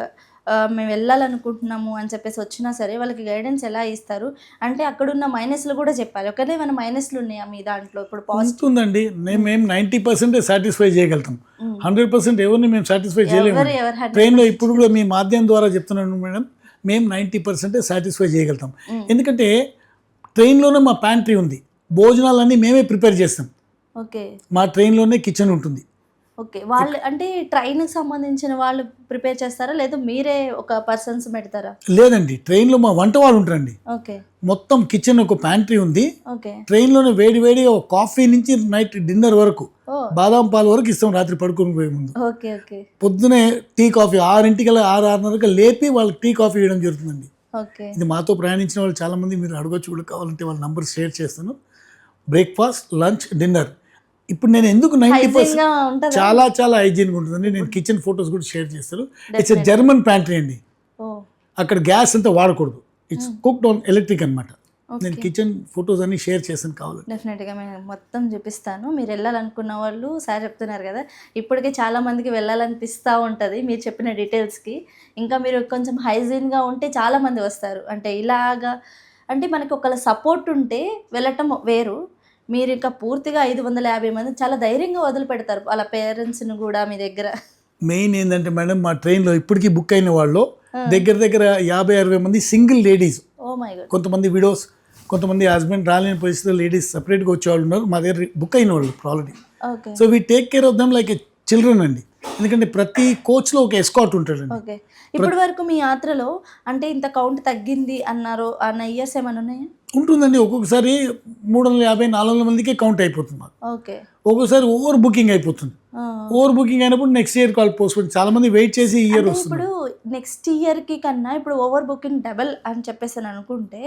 S1: మేము వెళ్ళాలనుకుంటున్నాము అని చెప్పేసి వచ్చినా సరే వాళ్ళకి గైడెన్స్ ఎలా ఇస్తారు అంటే అక్కడున్న మైనస్లు కూడా చెప్పాలి. ఒకటే ఏమైనా మైనస్లు ఉన్నాయా మీ దాంట్లో? ఇప్పుడు పాజిటివ్
S2: ఉందండి. మేము 90% సాటిస్ఫై చేయగలుగుతాం. 100% ఎవరిని మేము సాటిస్ఫై చేయలేము. ట్రైన్లో ఇప్పుడు కూడా మీ మాధ్యమం ద్వారా చెప్తున్నాను మేడం, మేము 90% సాటిస్ఫై చేయగలుగుతాం. ఎందుకంటే ట్రైన్లోనే మా ప్యాంట్రీ ఉంది, భోజనాలన్నీ మేమే ప్రిపేర్ చేస్తాం.
S1: ఓకే.
S2: మా ట్రైన్లోనే కిచెన్ ఉంటుంది.
S1: ఓకే. వాళ్ళు అంటే ట్రైన్కి సంబంధించిన వాళ్ళు ప్రిపేర్ చేస్తారా లేదా మీరే ఒక పర్సన్స్ పెడతారా?
S2: లేదండి, ట్రైన్లో మా వంట వాళ్ళు ఉంటారండి.
S1: ఓకే.
S2: మొత్తం కిచెన్ ఒక ప్యాంట్రీ ఉంది.
S1: ఓకే.
S2: ట్రైన్లోనే వేడివేడిగా ఒక కాఫీ నుంచి నైట్ డిన్నర్ వరకు, బాదాం పాలు వరకు ఇస్తాం రాత్రి పడుకొని పోయే ముందు.
S1: ఓకే. ఓకే.
S2: పొద్దునే టీ కాఫీ 6:00 6:30 లేపి వాళ్ళకి టీ కాఫీ ఇవ్వడం జరుగుతుందండి.
S1: ఓకే.
S2: ఇది మాతో ప్రయాణించిన వాళ్ళు చాలామంది మీరు అడగొచ్చు కూడా, కావాలంటే వాళ్ళ నంబర్ షేర్ చేస్తాను. Breakfast, lunch, dinner. ఇప్పుడు నేను ఎందుకు 90% చాలా చాలా హైజీన్గా ఉంటుందండి. నేను కిచెన్ ఫొటోస్ కూడా షేర్ చేస్తాను. ఇట్స్ ఎ జర్మన్ ప్యాంట్రీ అండి. అక్కడ గ్యాస్ అంతా వాడకూడదు, ఇట్స్ కుక్డ్ ఆన్ ఎలక్ట్రిక్ అనమాట. నేను కిచెన్ ఫొటోస్ అన్ని షేర్ చేశాను, కావాలి
S1: డెఫినెట్గా మేము మొత్తం చూపిస్తాను. మీరు వెళ్ళాలనుకున్న వాళ్ళు సార్ చెప్తున్నారు కదా, ఇప్పటికే చాలా మందికి వెళ్ళాలనిపిస్తూ ఉంటుంది మీరు చెప్పిన డీటెయిల్స్కి. ఇంకా మీరు కొంచెం హైజీన్గా ఉంటే చాలామంది వస్తారు. అంటే ఇలాగా అంటే మనకి ఒకళ్ళ సపోర్ట్ ఉంటే వెళ్ళటం వేరు. మీరు ఇంకా పూర్తిగా 550 మంది చాలా ధైర్యంగా వదిలిపెడతారు వాళ్ళ పేరెంట్స్ని కూడా మీ దగ్గర.
S2: మెయిన్ ఏంటంటే మేడం, మా ట్రైన్లో ఇప్పటికీ బుక్ అయిన వాళ్ళు దగ్గర 50-60 మంది single ladies,
S1: oh my god,
S2: కొంతమంది విడోస్, కొంతమంది హస్బెండ్ రాలేని పరిస్థితుల్లో లేడీస్ సపరేట్గా వచ్చేవాళ్ళు ఉన్నారు, మా దగ్గర బుక్ అయిన వాళ్ళు already.
S1: Okay
S2: so we take care of them like A children అండి. ఎందుకంటే ప్రతి కోచ్లో ఒక ఎస్కాట్ ఉంటాడండి.
S1: ఓకే. ఇప్పటి వరకు మీ యాత్రలో అంటే ఇంత కౌంట్ తగ్గింది అన్నారు అన్న ఇయర్స్ ఏమైనా ఉన్నాయా?
S2: ఉంటుందండి. ఒక్కొక్కసారి 350, 400 మందికే కౌంట్ అయిపోతుంది మాకు.
S1: ఓకే.
S2: ఒక్కొక్కసారి ఓవర్ బుకింగ్ అయిపోతుంది. ఓవర్ బుకింగ్ అయినప్పుడు నెక్స్ట్ ఇయర్ కాల్ పోస్ట్ చాలా మంది వెయిట్ చేసి ఈ ఇయర్ వస్తుంది.
S1: ఇప్పుడు నెక్స్ట్ ఇయర్కి కన్నా ఇప్పుడు ఓవర్ బుకింగ్ డబల్ అని చెప్పేసి అని అనుకుంటే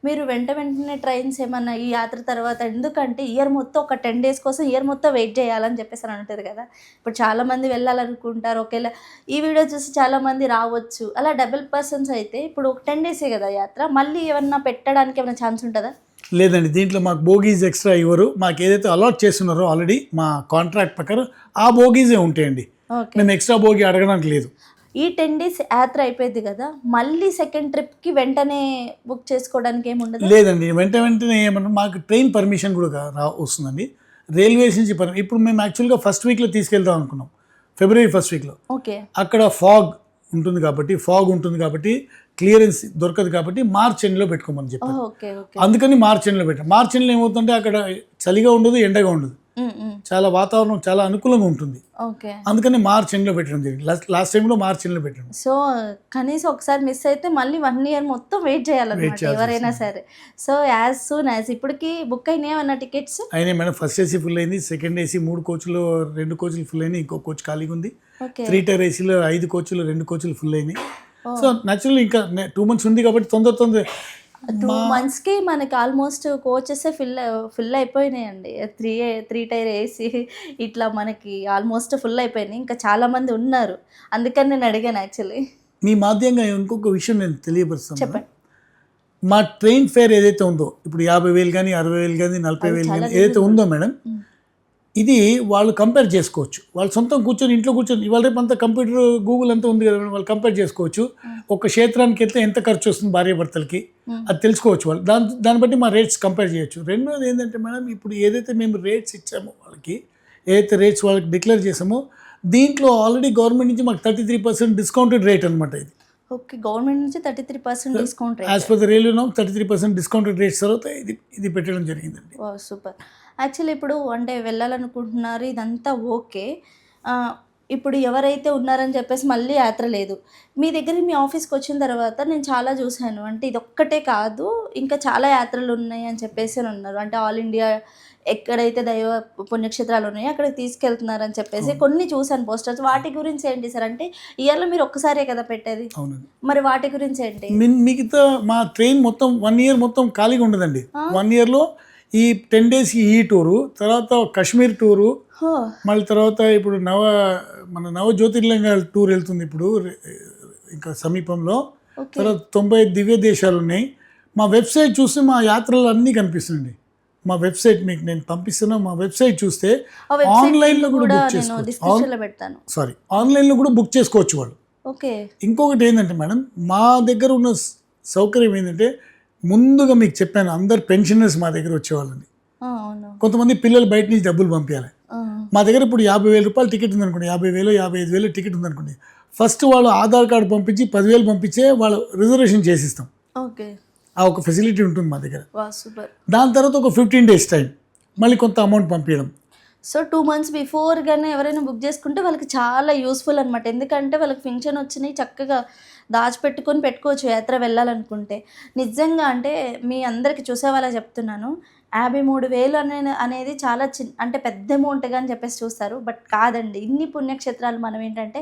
S1: మీరు వెంటనే ట్రైన్స్ ఏమన్నా ఈ యాత్ర తర్వాత, ఎందుకంటే ఇయర్ మొత్తం ఒక 10 days కోసం ఇయర్ మొత్తం వెయిట్ చేయాలని చెప్పేసి అని ఉంటుంది కదా. ఇప్పుడు చాలామంది వెళ్ళాలనుకుంటారు, ఒకేలా ఈ వీడియో చూసి చాలామంది రావచ్చు, అలా డబుల్ పర్సన్స్ అయితే ఇప్పుడు 10 days కదా యాత్ర, మళ్ళీ ఏమన్నా పెట్టడానికి ఏమైనా ఛాన్స్ ఉంటుందా?
S2: లేదండి, దీంట్లో మాకు బోగీస్ ఎక్స్ట్రా ఇవ్వరు. మాకు ఏదైతే అలాట్ చేస్తున్నారో ఆల్రెడీ మా కాంట్రాక్ట్ ప్రకారం ఆ బోగీసే ఉంటాయండి. మేము ఎక్స్ట్రా బోగీ అడగడానికి లేదు.
S1: ఈ 10 days యాత్ర అయిపోయింది కదా, మళ్ళీ సెకండ్ ట్రిప్కి వెంటనే బుక్ చేసుకోవడానికి ఏమి ఉండదు?
S2: లేదండి, వెంటనే ఏమన్నా మాకు ట్రైన్ పర్మిషన్ కూడా వస్తుందండి రైల్వేస్ నుంచి. ఇప్పుడు మేము యాక్చువల్గా ఫస్ట్ వీక్లో తీసుకెళ్దాం అనుకున్నాం, ఫిబ్రవరి ఫస్ట్ వీక్లో.
S1: ఓకే.
S2: అక్కడ ఫాగ్ ఉంటుంది కాబట్టి క్లియరెన్స్ దొరకదు కాబట్టి మార్చ్ ఎండ్లో పెట్టుకోమని చెప్పారు. అందుకని మార్చ్ ఎండ్లో పెట్టాం. మార్చ్ ఎండ్లో ఏమవుతుందంటే అక్కడ చలిగా ఉండదు, ఎండగా ఉండదు, చాలా వాతావరణం చాలా అనుకూలంగా ఉంటుంది. అందుకని మార్చ్ ఎండ్లో పెట్టడం జరిగింది. లాస్ట్ టైంలో మార్చ్ ఎండ్లో పెట్టడం.
S1: సో కనీసం ఒకసారి మిస్ అయితే మళ్ళీ 1 year మొత్తం వెయిట్ చేయాలన్నమాట ఎవరైనా సరే. సో యాజ్ సూన్ యాజ్ ఇప్పటికి బుక్ అయినాయన్న టికెట్స్
S2: అయినాయి మేడం. ఫస్ట్ ఏసీ ఫుల్ అయింది, సెకండ్ ఏసీ 3 కోచ్లు 2 కోచ్లు ఫుల్ అయినాయి, ఇంకో కోచ్ ఖాళీగా ఉంది. 3 tier ఏసీలో 5 కోచ్లు 2 కోచ్లు ఫుల్ అయినాయి. సో న్యాచురల్ ఇంకా 2 months ఉంది కాబట్టి తొందర
S1: 2 monthsకి మనకి ఆల్మోస్ట్ కోచెస్ ఫుల్ అయిపోయినాయండి. 3 tier ఏసీ ఇట్లా మనకి ఆల్మోస్ట్ ఫుల్ అయిపోయినాయి. ఇంకా చాలా మంది ఉన్నారు, అందుకని నేను అడిగాను యాక్చువల్లీ.
S2: మీ మాధ్యంగా ఇంకొక విషయం నేను తెలియపరుస్తాను.
S1: చెప్పండి.
S2: మా ట్రైన్ ఫేర్ ఏదైతే ఉందో ఇప్పుడు 50,000 కానీ 60,000 కానీ 40,000 కానీ ఏదైతే ఉందో మేడం, ఇది వాళ్ళు కంపేర్ చేసుకోవచ్చు. వాళ్ళు సొంతం కూర్చొని ఇంట్లో కూర్చొని ఇవాళ రేపు అంతా కంప్యూటర్ గూగుల్ అంతా ఉంది కదా, వాళ్ళు కంపేర్ చేసుకోవచ్చు. ఒక క్షేత్రానికి వెళ్తే ఎంత ఖర్చు వస్తుంది భార్యాభర్తలకి అది తెలుసుకోవచ్చు. వాళ్ళు దాన్ని బట్టి మా రేట్స్ కంపేర్ చేయొచ్చు. రెండోది ఏంటంటే మేడం, ఇప్పుడు ఏదైతే మేము రేట్స్ ఇచ్చామో వాళ్ళకి, ఏదైతే రేట్స్ వాళ్ళకి డిక్లేర్ చేసామో దీంట్లో ఆల్రెడీ గవర్నమెంట్ నుంచి మాకు 33% డిస్కౌంటెడ్ రేట్ అనమాట ఇది.
S1: ఓకే. గవర్నమెంట్ నుంచి 33% discount rate.
S2: As per the railway now 33% discounted rates తర్వాత ఇది పెట్టడం జరిగిందండి.
S1: సూపర్. యాక్చువల్లీ ఇప్పుడు అంటే వెళ్ళాలనుకుంటున్నారు ఇదంతా ఓకే. ఇప్పుడు ఎవరైతే ఉన్నారని చెప్పేసి మళ్ళీ యాత్ర లేదు. మీ దగ్గర మీ ఆఫీస్కి వచ్చిన తర్వాత నేను చాలా చూశాను, అంటే ఇదొక్కటే కాదు ఇంకా చాలా యాత్రలు ఉన్నాయి అని చెప్పేసి ఉన్నారు. అంటే ఆల్ ఇండియా ఎక్కడైతే దైవ పుణ్యక్షేత్రాలు ఉన్నాయో అక్కడికి తీసుకెళ్తున్నారని చెప్పేసి కొన్ని చూశాను పోస్టర్స్. వాటి గురించి ఏంటి సార్? అంటే ఇయర్లో మీరు ఒక్కసారే కదా పెట్టేది, మరి వాటి గురించి ఏంటి?
S2: మిగతా మా ట్రైన్ మొత్తం 1 year మొత్తం ఖాళీగా ఉండదండి. 1 yearలో ఈ 10 days ఈ టూరు, తర్వాత కాశ్మీర్ టూరు, మళ్ళీ తర్వాత ఇప్పుడు మన నవ జ్యోతిర్లింగాల టూర్ వెళ్తుంది ఇప్పుడు ఇంకా సమీపంలో. తర్వాత 95 దివ్య దేశాలు ఉన్నాయి. మా వెబ్సైట్ చూస్తే మా యాత్రలు అన్నీ కనిపిస్తున్నాయండి. మా వెబ్సైట్ మీకు నేను పంపిస్తున్నా. మా వెబ్సైట్ చూస్తే ఆన్లైన్లో కూడా బుక్ చేసుకోవచ్చు. ఆన్లైన్లో కూడా బుక్ చేసుకోవచ్చు వాళ్ళు.
S1: ఓకే.
S2: ఇంకొకటి ఏంటంటే మేడం, మా దగ్గర ఉన్న సౌకర్యం ఏంటంటే ముందుగా మీకు చెప్పాను, అందరు పెన్షనర్స్ మా దగ్గర వచ్చేవాళ్ళని. కొంతమంది పిల్లలు బయట నుంచి డబ్బులు పంపించాలి. మా దగ్గర ఇప్పుడు 50,000 రూపాయలు టికెట్ ఉందనుకోండి, 50,000 55,000 టికెట్ ఉందనుకోండి, ఫస్ట్ వాళ్ళు ఆధార్ కార్డు పంపించి 10,000 పంపించే వాళ్ళు రిజర్వేషన్ చేసిస్తాం.
S1: ఓకే.
S2: ఆ ఒక ఫెసిలిటీ ఉంటుంది మా దగ్గర.
S1: సూపర్.
S2: దాని తర్వాత ఒక 15 days టైం మళ్ళీ కొంత అమౌంట్ పంపించడం.
S1: సో 2 months బిఫోర్గానే ఎవరైనా బుక్ చేసుకుంటే వాళ్ళకి చాలా యూస్ఫుల్ అనమాట. ఎందుకంటే వాళ్ళకి ఫంక్షన్ వచ్చినాయి చక్కగా పెట్టుకోవచ్చు యాత్ర వెళ్ళాలనుకుంటే. నిజంగా అంటే మీ అందరికీ చూసే వాళ్ళకి చెప్తున్నాను, 53,000 అనేది చాలా అంటే పెద్ద అమౌంట్గా అని చెప్పేసి చూస్తారు. బట్ కాదండి, ఇన్ని పుణ్యక్షేత్రాలు మనం ఏంటంటే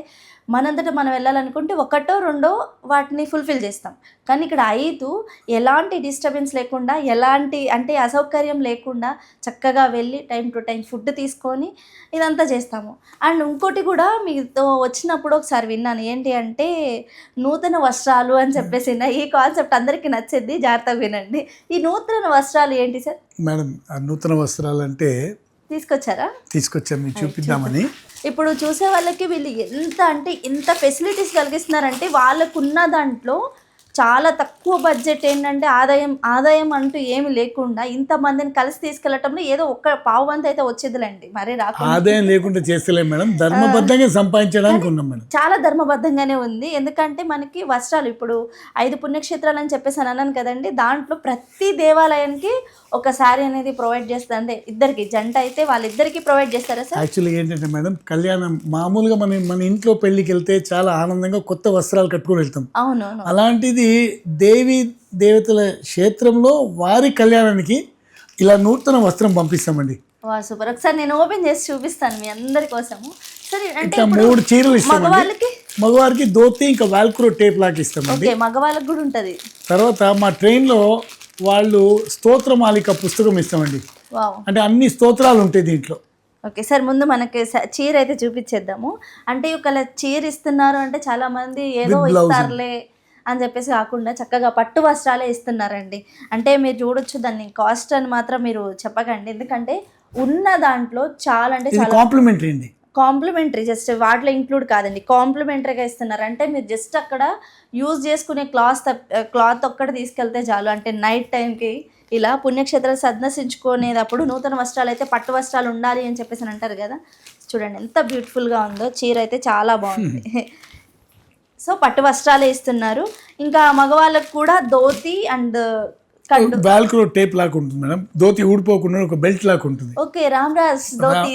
S1: మనంతటా మనం వెళ్ళాలనుకుంటే 1 or 2 వాటిని ఫుల్ఫిల్ చేస్తాం. కానీ ఇక్కడ 5 ఎలాంటి డిస్టర్బెన్స్ లేకుండా, ఎలాంటి అంటే అసౌకర్యం లేకుండా చక్కగా వెళ్ళి టైం టు టైం ఫుడ్ తీసుకొని ఇదంతా చేస్తాము. అండ్ ఇంకోటి కూడా మీతో వచ్చినప్పుడు ఒకసారి విన్నాను, ఏంటి అంటే నూతన వస్త్రాలు అని చెప్పేసి. ఈ కాన్సెప్ట్ అందరికీ నచ్చింది, జాగ్రత్తగా వినండి. ఈ నూతన వస్త్రాలు ఏంటి సార్?
S2: మేడం, ఆ నూతన వస్త్రాలు అంటే తీసుకొచ్చాను మీకు చూపిద్దామని.
S1: ఇప్పుడు చూసే వాళ్ళకి వీళ్ళు ఎంత ఫెసిలిటీస్ కలిగిస్తున్నారంటే వాళ్ళకున్న దాంట్లో చాలా తక్కువ బడ్జెట్ ఏంటంటే ఆదాయం అంటూ ఏమి లేకుండా ఇంతమందిని కలిసి తీసుకెళ్లటంలో ఏదో ఒక్క పావు వంతు అయితే వచ్చేదిలేండి, మరీ రాకుండా
S2: ఆదాయం లేకుండా చేస్తలేం మేడం, ధర్మబద్ధంగా సంపాదించడానికి ఉన్నాం మేడం.
S1: చాలా ధర్మబద్ధంగానే ఉంది. ఎందుకంటే మనకి వస్త్రాలు ఇప్పుడు 5 పుణ్యక్షేత్రాలు అని చెప్పేసి అని అన్నాను కదండి, దాంట్లో ప్రతి దేవాలయానికి ఒక శారీ అనేది ప్రొవైడ్ చేస్తారు. అంటే ఇద్దరికి జంట అయితే వాళ్ళిద్దరికి ప్రొవైడ్ చేస్తారా సార్?
S2: యాక్చువల్లీ ఏంటంటే మేడం, కళ్యాణం మామూలుగా మన ఇంట్లో పెళ్ళికి వెళ్తే చాలా ఆనందంగా కొత్త వస్త్రాలు కట్టుకొని వెళ్తాం.
S1: అవునవును.
S2: అలాంటిది దేవతల క్షేత్రంలో వారి కళ్యాణానికి ఇలా నూతన వస్త్రం పంపిస్తామండి.
S1: వా సూపర్. ఒకసారి నేను ఓపెన్ చేసి చూపిస్తాను మీ అందరి కోసము. సరే, అంటే
S2: ఇట్లా 3 చీరలు ఇస్తామండి.
S1: మగవాళ్ళకి
S2: మగవారికి ధోతి ఇంకా వాల్క్రో టేప్ లాగా ఇస్తామండి.
S1: ఓకే, మగవాళ్ళకి కూడా ఉంటుంది.
S2: తర్వాత మా ట్రైన్లో వాళ్ళు స్తోత్రమాలిక పుస్తకం ఇస్తామండి.
S1: వావ్.
S2: అంటే అన్ని స్తోత్రాలు ఉంటాయి దీంట్లో.
S1: ఓకే సార్, ముందు మనకి చీర అయితే చూపించేద్దాము. అంటే ఒకవేళ చీర ఇస్తున్నారు అంటే చాలా మంది ఏదో ఇస్తారులే అని చెప్పేసి కాకుండా చక్కగా పట్టు వస్త్రాలే ఇస్తున్నారండి. అంటే మీరు చూడొచ్చు, దాన్ని కాస్ట్ అని మాత్రం మీరు చెప్పకండి, ఎందుకంటే ఉన్న దాంట్లో చాలా అంటే చాలా
S2: కాంప్లిమెంటరీ అండి.
S1: కాంప్లిమెంటరీ, జస్ట్ వాటిలో ఇంక్లూడ్ కాదండి, కాంప్లిమెంటరీగా ఇస్తున్నారు. అంటే మీరు జస్ట్ అక్కడ యూజ్ చేసుకునే క్లాత్ ఒక్కటి తీసుకెళ్తే చాలు. అంటే నైట్ టైంకి ఇలా పుణ్యక్షేత్రాలు సందర్శించుకునేటప్పుడు నూతన వస్త్రాలు అయితే పట్టు వస్త్రాలు ఉండాలి అని చెప్పేసి అని అంటారు కదా. చూడండి ఎంత బ్యూటిఫుల్గా ఉందో, చీర అయితే చాలా బాగుంది. సో పట్టు వస్త్రాలే ఇస్తున్నారు. ఇంకా మగవాళ్ళకు కూడా ధోతి అండ్
S2: వాల్క్రో టేప్ లాగా ఉంటుంది మేడం, ధోతి ఊడిపోకుండా ఒక బెల్ట్ లాగా ఉంటుంది.
S1: ఓకే, రామ్రాజ్ ధోతి.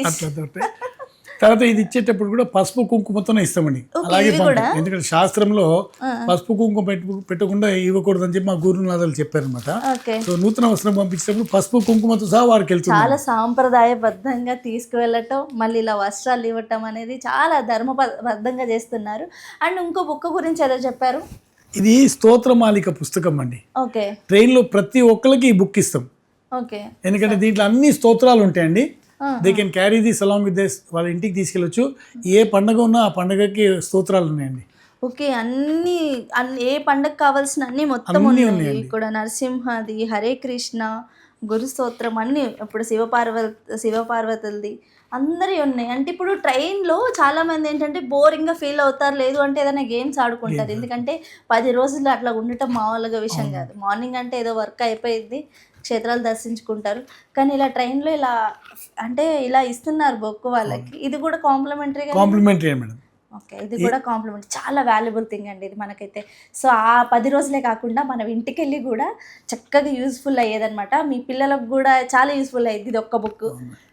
S2: తర్వాత ఇది ఇచ్చేటప్పుడు కూడా పసుపు కుంకుమతోనే ఇస్తామండి. అలాగే ఎందుకంటే శాస్త్రంలో పసుపు కుంకుమ పెట్టకుండా ఇవ్వకూడదు అని చెప్పి మా గురునాథాలు చెప్పారనమాట. సో నూతన వస్త్రం పంపించేటప్పుడు పసుపు కుంకుమతో సహా వారికి వెళ్తుంది.
S1: చాలా సాంప్రదాయబద్ధంగా తీసుకువెళ్ళటం, మళ్ళీ ఇలా వస్త్రాలు ఇవ్వటం అనేది చాలా ధర్మబద్ధంగా చేస్తున్నారు. అండ్ ఇంకో బుక్ గురించి ఏదో చెప్పారు,
S2: ఇది స్తోత్రమాలిక పుస్తకం అండి.
S1: ఓకే,
S2: ట్రైన్లో ప్రతి ఒక్కరికి ఈ బుక్ ఇస్తాం.
S1: ఓకే,
S2: ఎందుకంటే దీంట్లో అన్ని స్తోత్రాలు ఉంటాయండి. They can carry this along with this, వాళ్ళ ఇంటికి తీసుకెళ్ళొచ్చు. ఏ పండుగ ఉన్నా ఆ పండుగకి స్తోత్రాలు ఉన్నాయండి.
S1: ఓకే, అన్ని ఏ పండుగ కావాల్సిన అన్ని మొత్తం ఉన్నాయి ఇక్కడ. నరసింహది, హరే కృష్ణ, గురు స్తోత్రం అన్ని, ఇప్పుడు శివపార్వతులది అందరి ఉన్నాయి. అంటే ఇప్పుడు ట్రైన్లో చాలా మంది ఏంటంటే బోరింగ్గా ఫీల్ అవుతారు, లేదు అంటే ఏదైనా గేమ్స్ ఆడుకుంటారు. ఎందుకంటే 10 రోజులు అట్లా ఉండటం మామూలుగా విషయం కాదు. మార్నింగ్ అంటే ఏదో వర్క్ అయిపోయింది, క్షేత్రాలు దర్శించుకుంటారు. కానీ ఇలా ట్రైన్లో ఇలా అంటే ఇలా ఇస్తున్నారు బొక్కు వాళ్ళకి. ఇది కూడా కాంప్లిమెంటరీ
S2: మేడం.
S1: ఓకే, ఇది కూడా కాంప్లిమెంట్, చాలా వాల్యుబుల్ థింగ్ అండి ఇది మనకైతే. సో ఆ 10 రోజులే కాకుండా మనం ఇంటికి వెళ్ళి కూడా చక్కగా యూస్ఫుల్ అయ్యేదన్నమాట. మీ పిల్లలకు కూడా చాలా యూస్ఫుల్ అయ్యేది ఇది ఒక్క బుక్.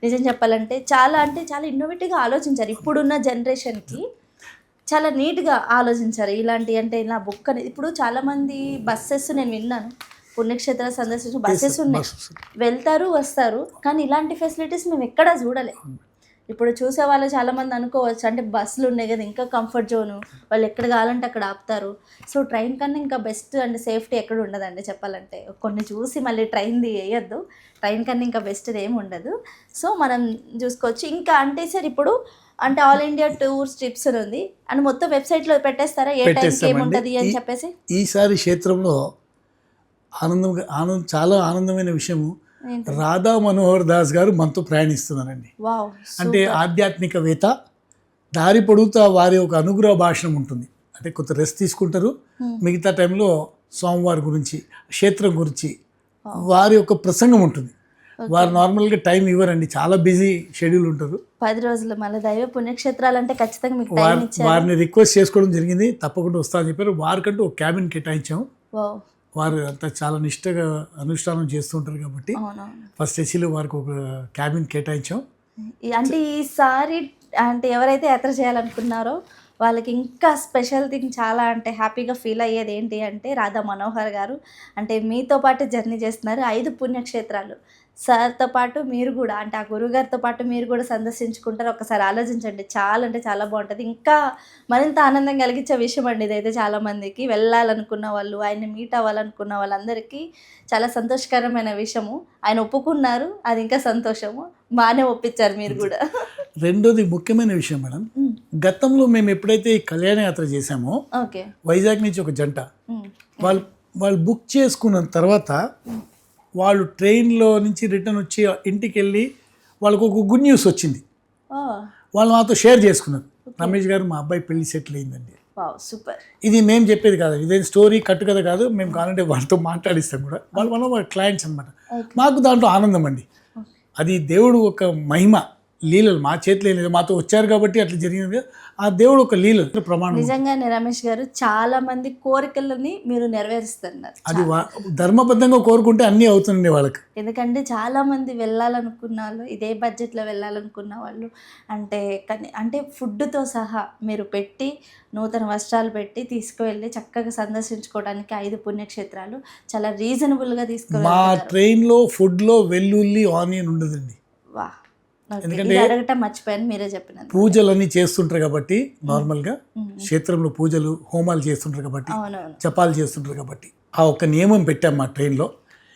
S1: నిజం చెప్పాలంటే చాలా ఇన్నోవేటివ్గా ఆలోచించారు. ఇప్పుడున్న జనరేషన్కి చాలా నీట్గా ఆలోచించారు. ఇలాంటి అంటే ఇలా బుక్ అనేది ఇప్పుడు చాలామంది బస్సెస్ నేను విన్నాను, పుణ్యక్షేత్రాలు సందర్శించి బస్సెస్ ఉన్నాయి, వెళ్తారు వస్తారు, కానీ ఇలాంటి ఫెసిలిటీస్ మేము ఎక్కడా చూడలే. ఇప్పుడు చూసే వాళ్ళు చాలామంది అనుకోవచ్చు అంటే బస్సులు ఉన్నాయి కదా ఇంకా కంఫర్ట్ జోను, వాళ్ళు ఎక్కడ కావాలంటే అక్కడ ఆపుతారు. సో ట్రైన్ కన్నా ఇంకా బెస్ట్ అండ్ సేఫ్టీ ఎక్కడ ఉండదండి చెప్పాలంటే. కొన్ని చూసి మళ్ళీ ట్రైన్ది వేయద్దు, ట్రైన్ కన్నా ఇంకా బెస్ట్ ఏమి ఉండదు. సో మనం చూసుకోవచ్చు. ఇంకా అంటే సార్ ఇప్పుడు అంటే ఆల్ ఇండియా టూర్స్ ట్రిప్స్ ఉంది అండ్ మొత్తం వెబ్సైట్లో పెట్టేస్తారా ఏ టైంకి ఏముంటుంది అని చెప్పేసి?
S2: ఈసారి క్షేత్రంలో చాలా ఆనందమైన విషయము, రాధా మనోహర్ దాస్ గారు మనతో ప్రయాణిస్తున్నారండి. అంటే ఆధ్యాత్మికవేత్త. దారి పొడుగుతా వారి ఒక అనుగ్రహ భాషణం ఉంటుంది. అంటే కొంత రెస్ట్ తీసుకుంటారు, మిగతా టైంలో స్వామివారి గురించి, క్షేత్రం గురించి వారి యొక్క ప్రసంగం ఉంటుంది. వారు నార్మల్గా టైం ఇవ్వరండి, చాలా బిజీ షెడ్యూల్ ఉంటారు.
S1: 10 రోజులు మళ్ళీ దైవ పుణ్యక్షేత్రాలు అంటే ఖచ్చితంగా మీకు
S2: వారిని రిక్వెస్ట్ చేసుకోవడం జరిగింది, తప్పకుండా వస్తా అని చెప్పారు. వారికంటూ ఒక క్యాబిన్ కేటాయించాము. వారు అంతా చాలా నిష్టగా అనుష్ఠానం చేస్తుంటారు కాబట్టి ఫస్ట్ ఎస్సీలో వారికి ఒక క్యాబిన్ కేటాయించాం.
S1: అంటే ఈసారి అంటే ఎవరైతే యాత్ర చేయాలనుకున్నారో వాళ్ళకి ఇంకా స్పెషల్ థింగ్ చాలా అంటే హ్యాపీగా ఫీల్ అయ్యేది ఏంటి అంటే రాధా మనోహర్ గారు అంటే మీతో పాటు జర్నీ చేస్తున్నారు. 5 పుణ్యక్షేత్రాలు సార్తో పాటు మీరు కూడా అంటే ఆ గురువుగారితో పాటు మీరు కూడా సందర్శించుకుంటారు. ఒకసారి ఆలోచించండి, చాలా అంటే చాలా బాగుంటుంది. ఇంకా మరింత ఆనందం కలిగించే విషయం అండి ఇదైతే. చాలామందికి వెళ్ళాలనుకున్న వాళ్ళు, ఆయన్ని మీట్ అవ్వాలనుకున్న వాళ్ళందరికీ చాలా సంతోషకరమైన విషయము. ఆయన ఒప్పుకున్నారు, అది ఇంకా సంతోషము. బాగానే ఒప్పించారు మీరు కూడా.
S2: రెండోది ముఖ్యమైన విషయం మేడం, గతంలో మేము ఎప్పుడైతే కళ్యాణ యాత్ర చేసామో వైజాగ్ నుంచి ఒక జంట వాళ్ళు బుక్ చేసుకున్న తర్వాత వాళ్ళు ట్రైన్లో నుంచి రిటర్న్ వచ్చి ఇంటికి వెళ్ళి వాళ్ళకు ఒక గుడ్ న్యూస్ వచ్చింది. వాళ్ళు నాతో షేర్ చేసుకున్నారు, రమేష్ గారు మా అబ్బాయి పెళ్లి సెటిల్ అయిందండి.
S1: Wow super.
S2: ఇది మేము చెప్పేది కాదు, ఇదే స్టోరీ కట్టు కథ కాదు, మేము కావాలంటే వాళ్ళతో మాట్లాడిస్తాం కూడా. వాళ్ళు మన క్లయింట్స్ అనమాట. మాకు దాంట్లో ఆనందం అండి. అది దేవుడు ఒక మహిమ, లీలలు మా చేతిలో లేదు, మాతో వచ్చారు కాబట్టి అట్లా జరిగింది. ఆ దేవుడు ఒక లీలలు ప్రమాణం.
S1: నిజంగానే రమేష్ గారు చాలా మంది కోరికలని మీరు నెరవేరుస్తున్నారు.
S2: అది ధర్మబద్ధంగా కోరుకుంటే అన్నీ అవుతుండే వాళ్ళకి.
S1: ఎందుకంటే చాలా మంది వెళ్ళాలనుకున్న వాళ్ళు, ఇదే బడ్జెట్లో వెళ్ళాలనుకున్న వాళ్ళు అంటే ఫుడ్తో సహా మీరు పెట్టి, నూతన వస్త్రాలు పెట్టి తీసుకువెళ్ళి చక్కగా సందర్శించుకోవడానికి 5 పుణ్యక్షేత్రాలు చాలా రీజనబుల్గా
S2: మా
S1: తీసుకువెళ్తారు.
S2: ట్రైన్లో ఫుడ్లో వెల్లుల్లి ఆనియన్ ఉండదండి.
S1: వా,
S2: ఎందుకంటే
S1: అడగటం మర్చిపోయాను, మీరే చెప్పిన.
S2: పూజలన్నీ చేస్తుంటారు కాబట్టి, నార్మల్గా క్షేత్రంలో పూజలు హోమాలు చేస్తుంటారు కాబట్టి,
S1: అవునవును.
S2: జపాలు చేస్తుంటారు కాబట్టి ఆ ఒక్క నియమం పెట్టాం మా ట్రైన్లో.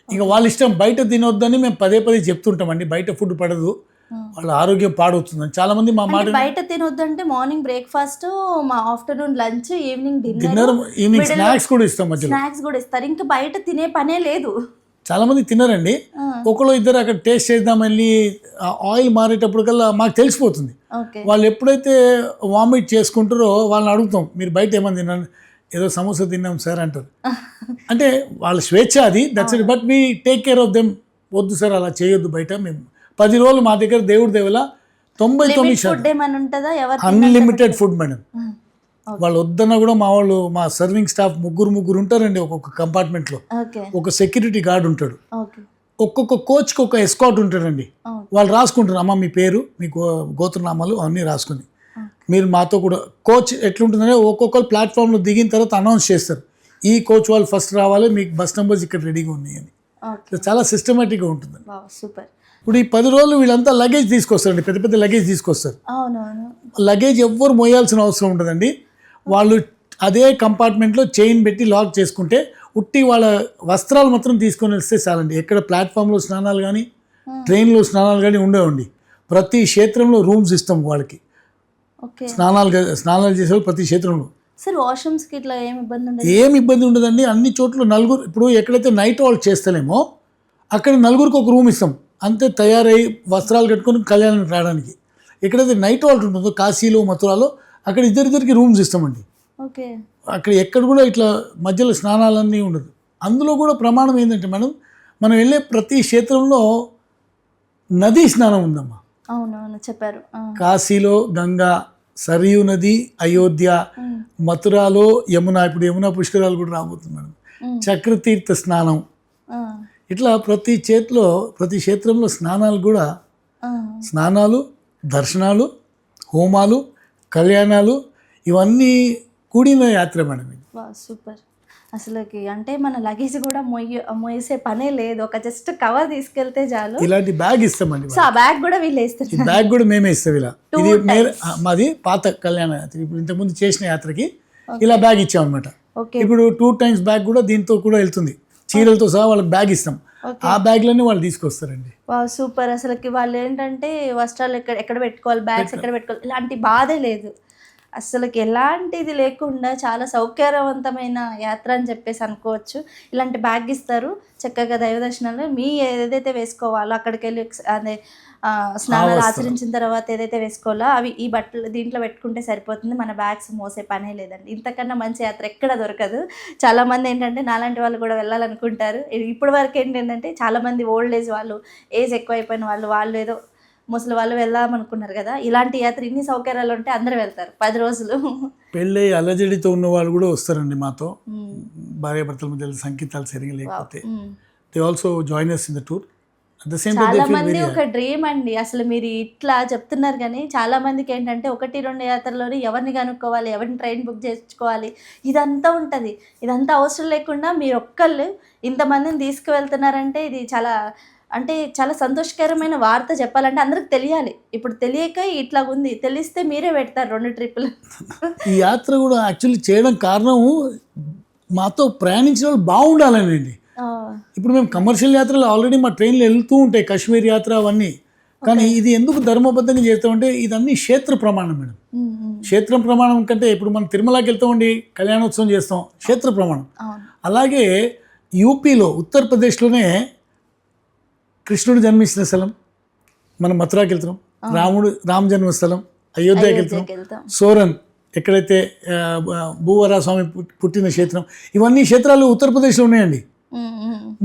S2: ఇంకా వాళ్ళ ఇష్టం, బయట తినొద్దని మేము పదే చెప్తుంటామండి. బయట ఫుడ్ పడదు, వాళ్ళ ఆరోగ్యం పాడవుతుందని. చాలా మంది మా మాట
S1: బయట తినొద్దంటే మార్నింగ్ బ్రేక్ఫాస్ట్, మా afternoon lunch, evening
S2: dinner,
S1: dinner,
S2: evening snacks కూడా ఇస్తాం మధ్యలో.
S1: స్నాక్స్ కూడా ఇస్తారు. ఇంకా బయట తినే పనే లేదు.
S2: చాలా మంది తినరండి. ఒకళ్ళు ఇద్దరు అక్కడ టేస్ట్ చేద్దాం వెళ్ళి ఆయిల్ మారేటప్పుడు కల్లా మాకు తెలిసిపోతుంది.
S1: ఓకే.
S2: వాళ్ళు ఎప్పుడైతే వామిట్ చేసుకుంటారో వాళ్ళని అడుగుతాం, మీరు బయట ఏమని తిన్నాను, ఏదో సమోసా తిన్నాం సార్ అంటారు. అంటే వాళ్ళ స్వేచ్ఛ అది, that's it. But we take care of them. వద్దు సార్ అలా చేయొద్దు బయట. మేము 10 రోజులు మా దగ్గర దేవుడి దేవల 99%
S1: ఫుడ్ ఏమైనా ఉంటుందా? ఎవరు
S2: అన్లిమిటెడ్ ఫుడ్ మేడం. వాళ్ళు వద్దన్నా కూడా మా సర్వింగ్ స్టాఫ్ ముగ్గురు ఉంటారండి ఒక్కొక్క కంపార్ట్మెంట్లో.
S1: ఓకే.
S2: ఒక సెక్యూరిటీ గార్డ్ ఉంటాడు,
S1: ఓకే.
S2: ఒక్కొక్క కోచ్కి ఒక ఎస్కాట్ ఉంటాడండి. వాళ్ళు రాసుకుంటారు, అమ్మ మీ పేరు, మీ గోత్రనామాలు అన్నీ రాసుకుని మీరు మాతో కూడా. కోచ్ ఎట్లుంటుందంటే ఒక్కొక్కరు ప్లాట్ఫామ్లో దిగిన తర్వాత అనౌన్స్ చేస్తారు, ఈ కోచ్ వాళ్ళు ఫస్ట్ రావాలి, మీకు బస్ నెంబర్స్ ఇక్కడ రెడీగా ఉన్నాయి అని. చాలా సిస్టమేటిక్గా ఉంటుంది.
S1: సూపర్.
S2: ఇప్పుడు ఈ 10 రోజులు వీళ్ళంతా లగేజ్ తీసుకొస్తారండి, పెద్ద లగేజ్ తీసుకొస్తారు.
S1: అవునవును.
S2: లగేజ్ ఎవ్వరు మోయాల్సిన అవసరం ఉంటుందండి. వాళ్ళు అదే కంపార్ట్మెంట్లో చైన్ పెట్టి లాక్ చేసుకుంటే ఉట్టి వాళ్ళ వస్త్రాలు మాత్రం తీసుకొని వస్తే చాలండి. ఎక్కడ ప్లాట్ఫామ్లో స్నానాలు కానీ, ట్రైన్లో స్నానాలు కానీ ఉండేవండి. ప్రతి క్షేత్రంలో రూమ్స్ ఇస్తాం వాళ్ళకి.
S1: ఓకే.
S2: స్నానాలు చేసే ప్రతి క్షేత్రంలో.
S1: సార్ వాష్రూమ్స్కి ఇట్లా ఏమి ఇబ్బంది ఉండదు?
S2: ఏమి ఇబ్బంది ఉండదండి. అన్ని చోట్ల నలుగురు, ఇప్పుడు ఎక్కడైతే నైట్ వాల్ చేస్తలేమో అక్కడ నలుగురికి ఒక రూమ్ ఇస్తాం, అంతే. తయారై వస్త్రాలు కట్టుకొని కళ్యాణానికి రావడానికి. ఎక్కడైతే నైట్ వాల్ట్ ఉంటుందో కాశీలో, మథురాలో, అక్కడ ఇద్దరికి రూమ్స్ ఇస్తామండి.
S1: ఓకే.
S2: అక్కడ ఎక్కడ కూడా ఇట్లా మధ్యలో స్నానాలన్నీ ఉండదు. అందులో కూడా ప్రమాణం ఏంటంటే మనం వెళ్ళే ప్రతి క్షేత్రంలో నదీ స్నానం ఉందమ్మా.
S1: అవునవును చెప్పారు.
S2: కాశీలో గంగా, సరియు నది, అయోధ్య, మథురాలో యమున, ఇప్పుడు యమున పుష్కరాలు కూడా రాబోతుంది మేడం. చక్రతీర్థ స్నానం, ఇట్లా ప్రతి క్షేత్రంలో స్నానాలు కూడా, స్నానాలు, దర్శనాలు, హోమాలు, కళ్యాణాలు, ఇవన్నీ కూడిన యాత్ర మేడం.
S1: సూపర్. అసలుకి అంటే మన లగేజ్ కూడా మోసే పనే లేదు, ఒక జస్ట్ కవర్ తీసుకెళ్తే చాలు.
S2: ఇలాంటి బ్యాగ్ ఇస్తామండి.
S1: సో ఆ బ్యాగ్ కూడా వీళ్ళు వేస్తారు.
S2: ఈ బ్యాగ్ కూడా మేమే ఇస్తాం. ఇలా ఇది మాది పాత కళ్యాణ యాత్ర, ఇప్పుడు ఇంతకుముందు చేసిన యాత్రకి ఇలా బ్యాగ్ ఇచ్చామన్నమాట. ఇప్పుడు 2 times బ్యాగ్ కూడా దీంతో కూడా వెళ్తుంది, చీరలతో సహా వాళ్ళకి బ్యాగ్ ఇస్తాం. ఆ బ్యాగ్లన్నీ వాళ్ళు తీసుకొస్తారండి.
S1: సూపర్. అసలుకి వాళ్ళు ఏంటంటే వస్త్రాలు ఎక్కడ పెట్టుకోవాలి, బ్యాగ్స్ ఎక్కడ పెట్టుకోవాలి, ఇలాంటి బాధే లేదు. అసలుకి ఎలాంటిది లేకుండా చాలా సౌకర్యవంతమైన యాత్ర అని చెప్పేసి అనుకోవచ్చు. ఇలాంటి బ్యాగ్ ఇస్తారు, చక్కగా దైవ దర్శనాలు మీ ఏదైతే వేసుకోవాలో అక్కడికి వెళ్ళి అదే స్నానాలు ఆచరించిన తర్వాత ఏదైతే వేసుకోవాలో అవి ఈ బట్టలు దీంట్లో పెట్టుకుంటే సరిపోతుంది. మన బ్యాగ్స్ మోసే పనే లేదండి. ఇంతకన్నా మంచి యాత్ర ఎక్కడ దొరకదు. చాలామంది ఏంటంటే నాలాంటి వాళ్ళు కూడా వెళ్ళాలనుకుంటారు. ఇప్పటి వరకు ఏంటంటే చాలామంది ఓల్డ్ ఏజ్ వాళ్ళు, ఏజ్ ఎక్కువ అయిపోయిన వాళ్ళు ఏదో ముసలి వాళ్ళు వెళ్దామనుకున్నారు కదా, ఇలాంటి యాత్ర ఇన్ని సౌకర్యాలు ఉంటే అందరూ వెళ్తారు 10 రోజులు.
S2: పెళ్ళి అలజడితో ఉన్న వాళ్ళు కూడా వస్తారండి మాతో. భార్యాభర్తల మధ్య సంకేతాలు సరిగా లేకపోతే they also join us in the tour.
S1: చాలా మంది ఒక డ్రీమ్ అండి. అసలు మీరు ఇట్లా చెప్తున్నారు కానీ చాలా మందికి ఏంటంటే 1-2 యాత్రలోనే ఎవరిని కనుక్కోవాలి, ఎవరిని ట్రైన్ బుక్ చేసుకోవాలి, ఇదంతా ఉంటుంది. ఇదంతా అవసరం లేకుండా మీరు ఒక్కళ్ళు ఇంతమందిని తీసుకువెళ్తున్నారంటే ఇది చాలా సంతోషకరమైన వార్త. చెప్పాలంటే అందరికి తెలియాలి. ఇప్పుడు తెలియక ఇట్లా ఉంది, తెలిస్తే మీరే పెడతారు 2 ట్రిప్పులు.
S2: ఈ యాత్ర కూడా యాక్చువల్లీ చేయడం కారణం మాతో ప్రయాణించిన వాళ్ళు బాగుండాలనండి. ఇప్పుడు మేము కమర్షియల్ యాత్రలు ఆల్రెడీ మా ట్రైన్లో వెళ్తూ ఉంటాయి, కాశ్మీర్ యాత్ర అవన్నీ. కానీ ఇది ఎందుకు ధర్మబద్ధంగా చేస్తామంటే ఇదన్నీ క్షేత్ర ప్రమాణం మేడం. క్షేత్రం ప్రమాణం కంటే ఇప్పుడు మనం తిరుమలకి వెళ్తామండి, కళ్యాణోత్సవం చేస్తాం, క్షేత్ర ప్రమాణం. అలాగే యూపీలో, ఉత్తరప్రదేశ్లోనే కృష్ణుడు జన్మించిన స్థలం, మనం మథురాకి వెళ్తున్నాం. రామ జన్మస్థలం అయోధ్యకి వెళ్తున్నాం. సోరన్ ఎక్కడైతే భూవరా స్వామి పుట్టిన క్షేత్రం, ఇవన్నీ క్షేత్రాలు ఉత్తరప్రదేశ్లో ఉన్నాయండి.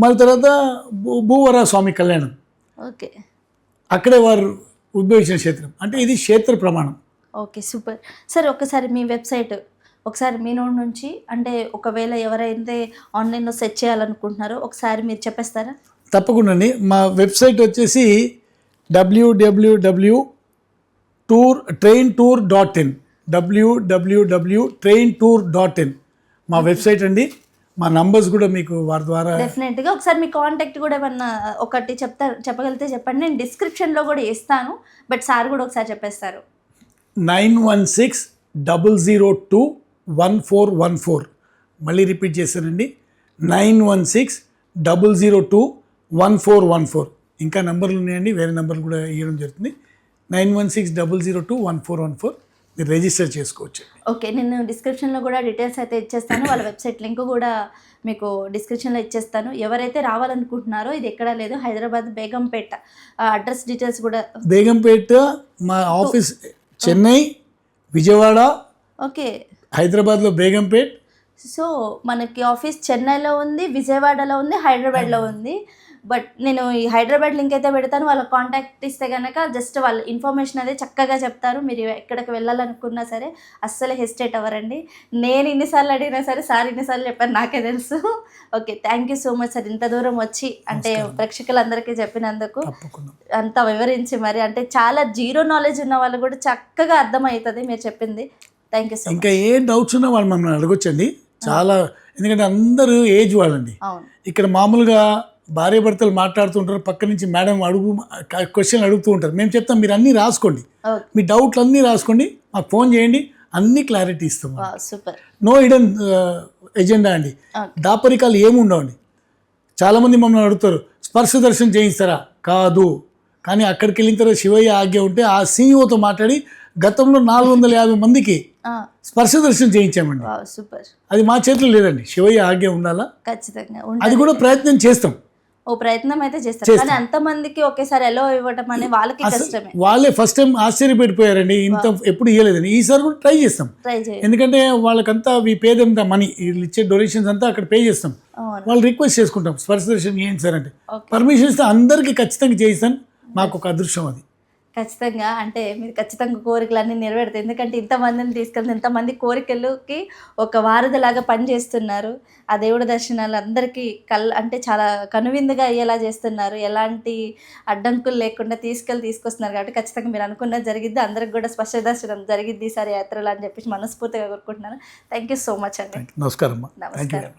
S2: మళ్ళీ తర్వాత భూవరా స్వామి కళ్యాణం,
S1: ఓకే
S2: అక్కడే వారు ఉద్భవించిన క్షేత్రం. అంటే ఇది క్షేత్ర ప్రమాణం.
S1: Okay super. సార్ ఒకసారి మీ వెబ్సైట్ ఒకసారి మీ నోటి నుంచి, అంటే ఒకవేళ ఎవరైతే ఆన్లైన్లో సెర్చ్ చేయాలనుకుంటున్నారో ఒకసారి మీరు చెప్పేస్తారా?
S2: తప్పకుండా అండి. మా వెబ్సైట్ వచ్చేసి www.traintour.in www.traintour.in మా వెబ్సైట్ అండి. మా నంబర్స్ కూడా మీకు వారి ద్వారా
S1: డెఫినెట్గా ఒకసారి మీ కాంటాక్ట్ కూడా ఏమన్నా ఒకటి చెప్పగలిగితే చెప్పండి. నేను డిస్క్రిప్షన్లో కూడా ఇస్తాను, బట్ సార్ కూడా ఒకసారి చెప్పేస్తారు.
S2: 9160021414. మళ్ళీ రిపీట్ చేశానండి, 9160021414. ఇంకా నంబర్లు ఉన్నాయండి, వేరే నంబర్లు కూడా ఇవ్వడం జరుగుతుంది. 9160021414 మీరు రిజిస్టర్ చేసుకోవచ్చు.
S1: ఓకే, నేను డిస్క్రిప్షన్లో కూడా డీటెయిల్స్ అయితే ఇచ్చేస్తాను. వాళ్ళ వెబ్సైట్ లింక్ కూడా మీకు డిస్క్రిప్షన్లో ఇచ్చేస్తాను. ఎవరైతే రావాలనుకుంటున్నారో, ఇది ఎక్కడా లేదు, హైదరాబాద్ బేగంపేట. అడ్రస్ డీటెయిల్స్ కూడా
S2: బేగంపేట మా ఆఫీస్ చెన్నై, విజయవాడ,
S1: ఓకే
S2: హైదరాబాద్లో బేగంపేట్.
S1: సో మనకి ఆఫీస్ చెన్నైలో ఉంది, విజయవాడలో ఉంది, హైదరాబాద్లో ఉంది. బట్ నేను ఈ హైదరాబాద్ లింక్ అయితే పెడతాను. వాళ్ళ కాంటాక్ట్ ఇస్తే కనుక జస్ట్ వాళ్ళ ఇన్ఫర్మేషన్ అదే చక్కగా చెప్తారు. మీరు ఎక్కడికి వెళ్ళాలనుకున్నా సరే అస్సలు హెసిటేట్ అవ్వరండి. నేను ఇన్నిసార్లు అడిగినా సరే సార్ ఇన్నిసార్లు చెప్పారు, నాకే తెలుసు. Okay, thank you so much sir, ఇంత దూరం వచ్చి అంటే ప్రేక్షకులందరికీ చెప్పినందుకు, అంత వివరించి మరి, అంటే చాలా జీరో నాలెడ్జ్ ఉన్న వాళ్ళు కూడా చక్కగా అర్థమవుతుంది మీరు చెప్పింది. Thank you so much.
S2: ఇంకా ఏ డౌట్స్ ఉన్నా వాళ్ళు మమ్మల్ని అడగొచ్చండి. చాలా, ఎందుకంటే అందరూ ఏజ్ వాళ్ళండి. ఇక్కడ మామూలుగా భార్య భర్తలు మాట్లాడుతుంటారు, పక్క నుంచి మేడం క్వశ్చన్ అడుగుతూ ఉంటారు. మేము చెప్తాం మీరు అన్నీ రాసుకోండి, మీ డౌట్లు అన్నీ రాసుకోండి, మాకు ఫోన్ చేయండి, అన్ని క్లారిటీ ఇస్తాం.
S1: సూపర్.
S2: నో హిడెన్ ఎజెండా అండి, దాపరికాలు ఏమి ఉండవండి. చాలామంది మమ్మల్ని అడుగుతారు స్పర్శ దర్శనం చేయిస్తారా? కాదు. కానీ అక్కడికి వెళ్ళిన తర్వాత శివయ్య ఆజ్ఞ ఉంటే ఆ సీఈఓతో మాట్లాడి గతంలో 450 మందికి స్పర్శ దర్శనం చేయించామండి.
S1: సూపర్.
S2: అది మా చేతిలో లేదండి, శివయ్య ఆజ్ఞ ఉండాలా,
S1: ఖచ్చితంగా
S2: అది కూడా ప్రయత్నం చేస్తాం.
S1: ఓ ప్రయత్నం అయితే చేస్తారు, కానీ అంతమందికి ఒకేసారి ఎలా ఇవ్వటం అనే వాళ్ళకి కష్టమే.
S2: వాళ్ళే ఫస్ట్ టైం ఆశ్చర్యపెట్టిపోయారండి, ఇంత ఎప్పుడు ఇవ్వలేదండి. ఈసారి కూడా ట్రై చేస్తాం, ఎందుకంటే వాళ్ళకంతా పేదంతా మనీ వీళ్ళు ఇచ్చే డొనేషన్స్ అంతా అక్కడ పే చేస్తాం. వాళ్ళు రిక్వెస్ట్ చేసుకుంటాం స్పర్శ దర్శనం ఏంటి సార్ అంటే, పర్మిషన్ ఇస్తే అందరికీ ఖచ్చితంగా చేయిస్తాను. మాకు ఒక అదృష్టం అది.
S1: ఖచ్చితంగా, అంటే మీరు ఖచ్చితంగా కోరికలన్నీ నెరవేరుతాయి. ఎందుకంటే ఇంతమందిని తీసుకెళ్తే ఇంతమంది కోరికలకి ఒక వారధిలాగా పనిచేస్తున్నారు. ఆ దేవుడి దర్శనాలు అందరికీ అంటే చాలా కనువిందుగా అయ్యేలా చేస్తున్నారు. ఎలాంటి అడ్డంకులు లేకుండా తీసుకొస్తున్నారు. కాబట్టి ఖచ్చితంగా మీరు అనుకున్నది జరిగిద్ది, అందరికి కూడా స్పర్శ దర్శనం జరిగిద్ది ఈసారి యాత్రలు అని చెప్పేసి మనస్ఫూర్తిగా కోరుకుంటున్నాను. థ్యాంక్ యూ సో మచ్ అండి.
S2: నమస్కారం.
S1: నమస్కారం.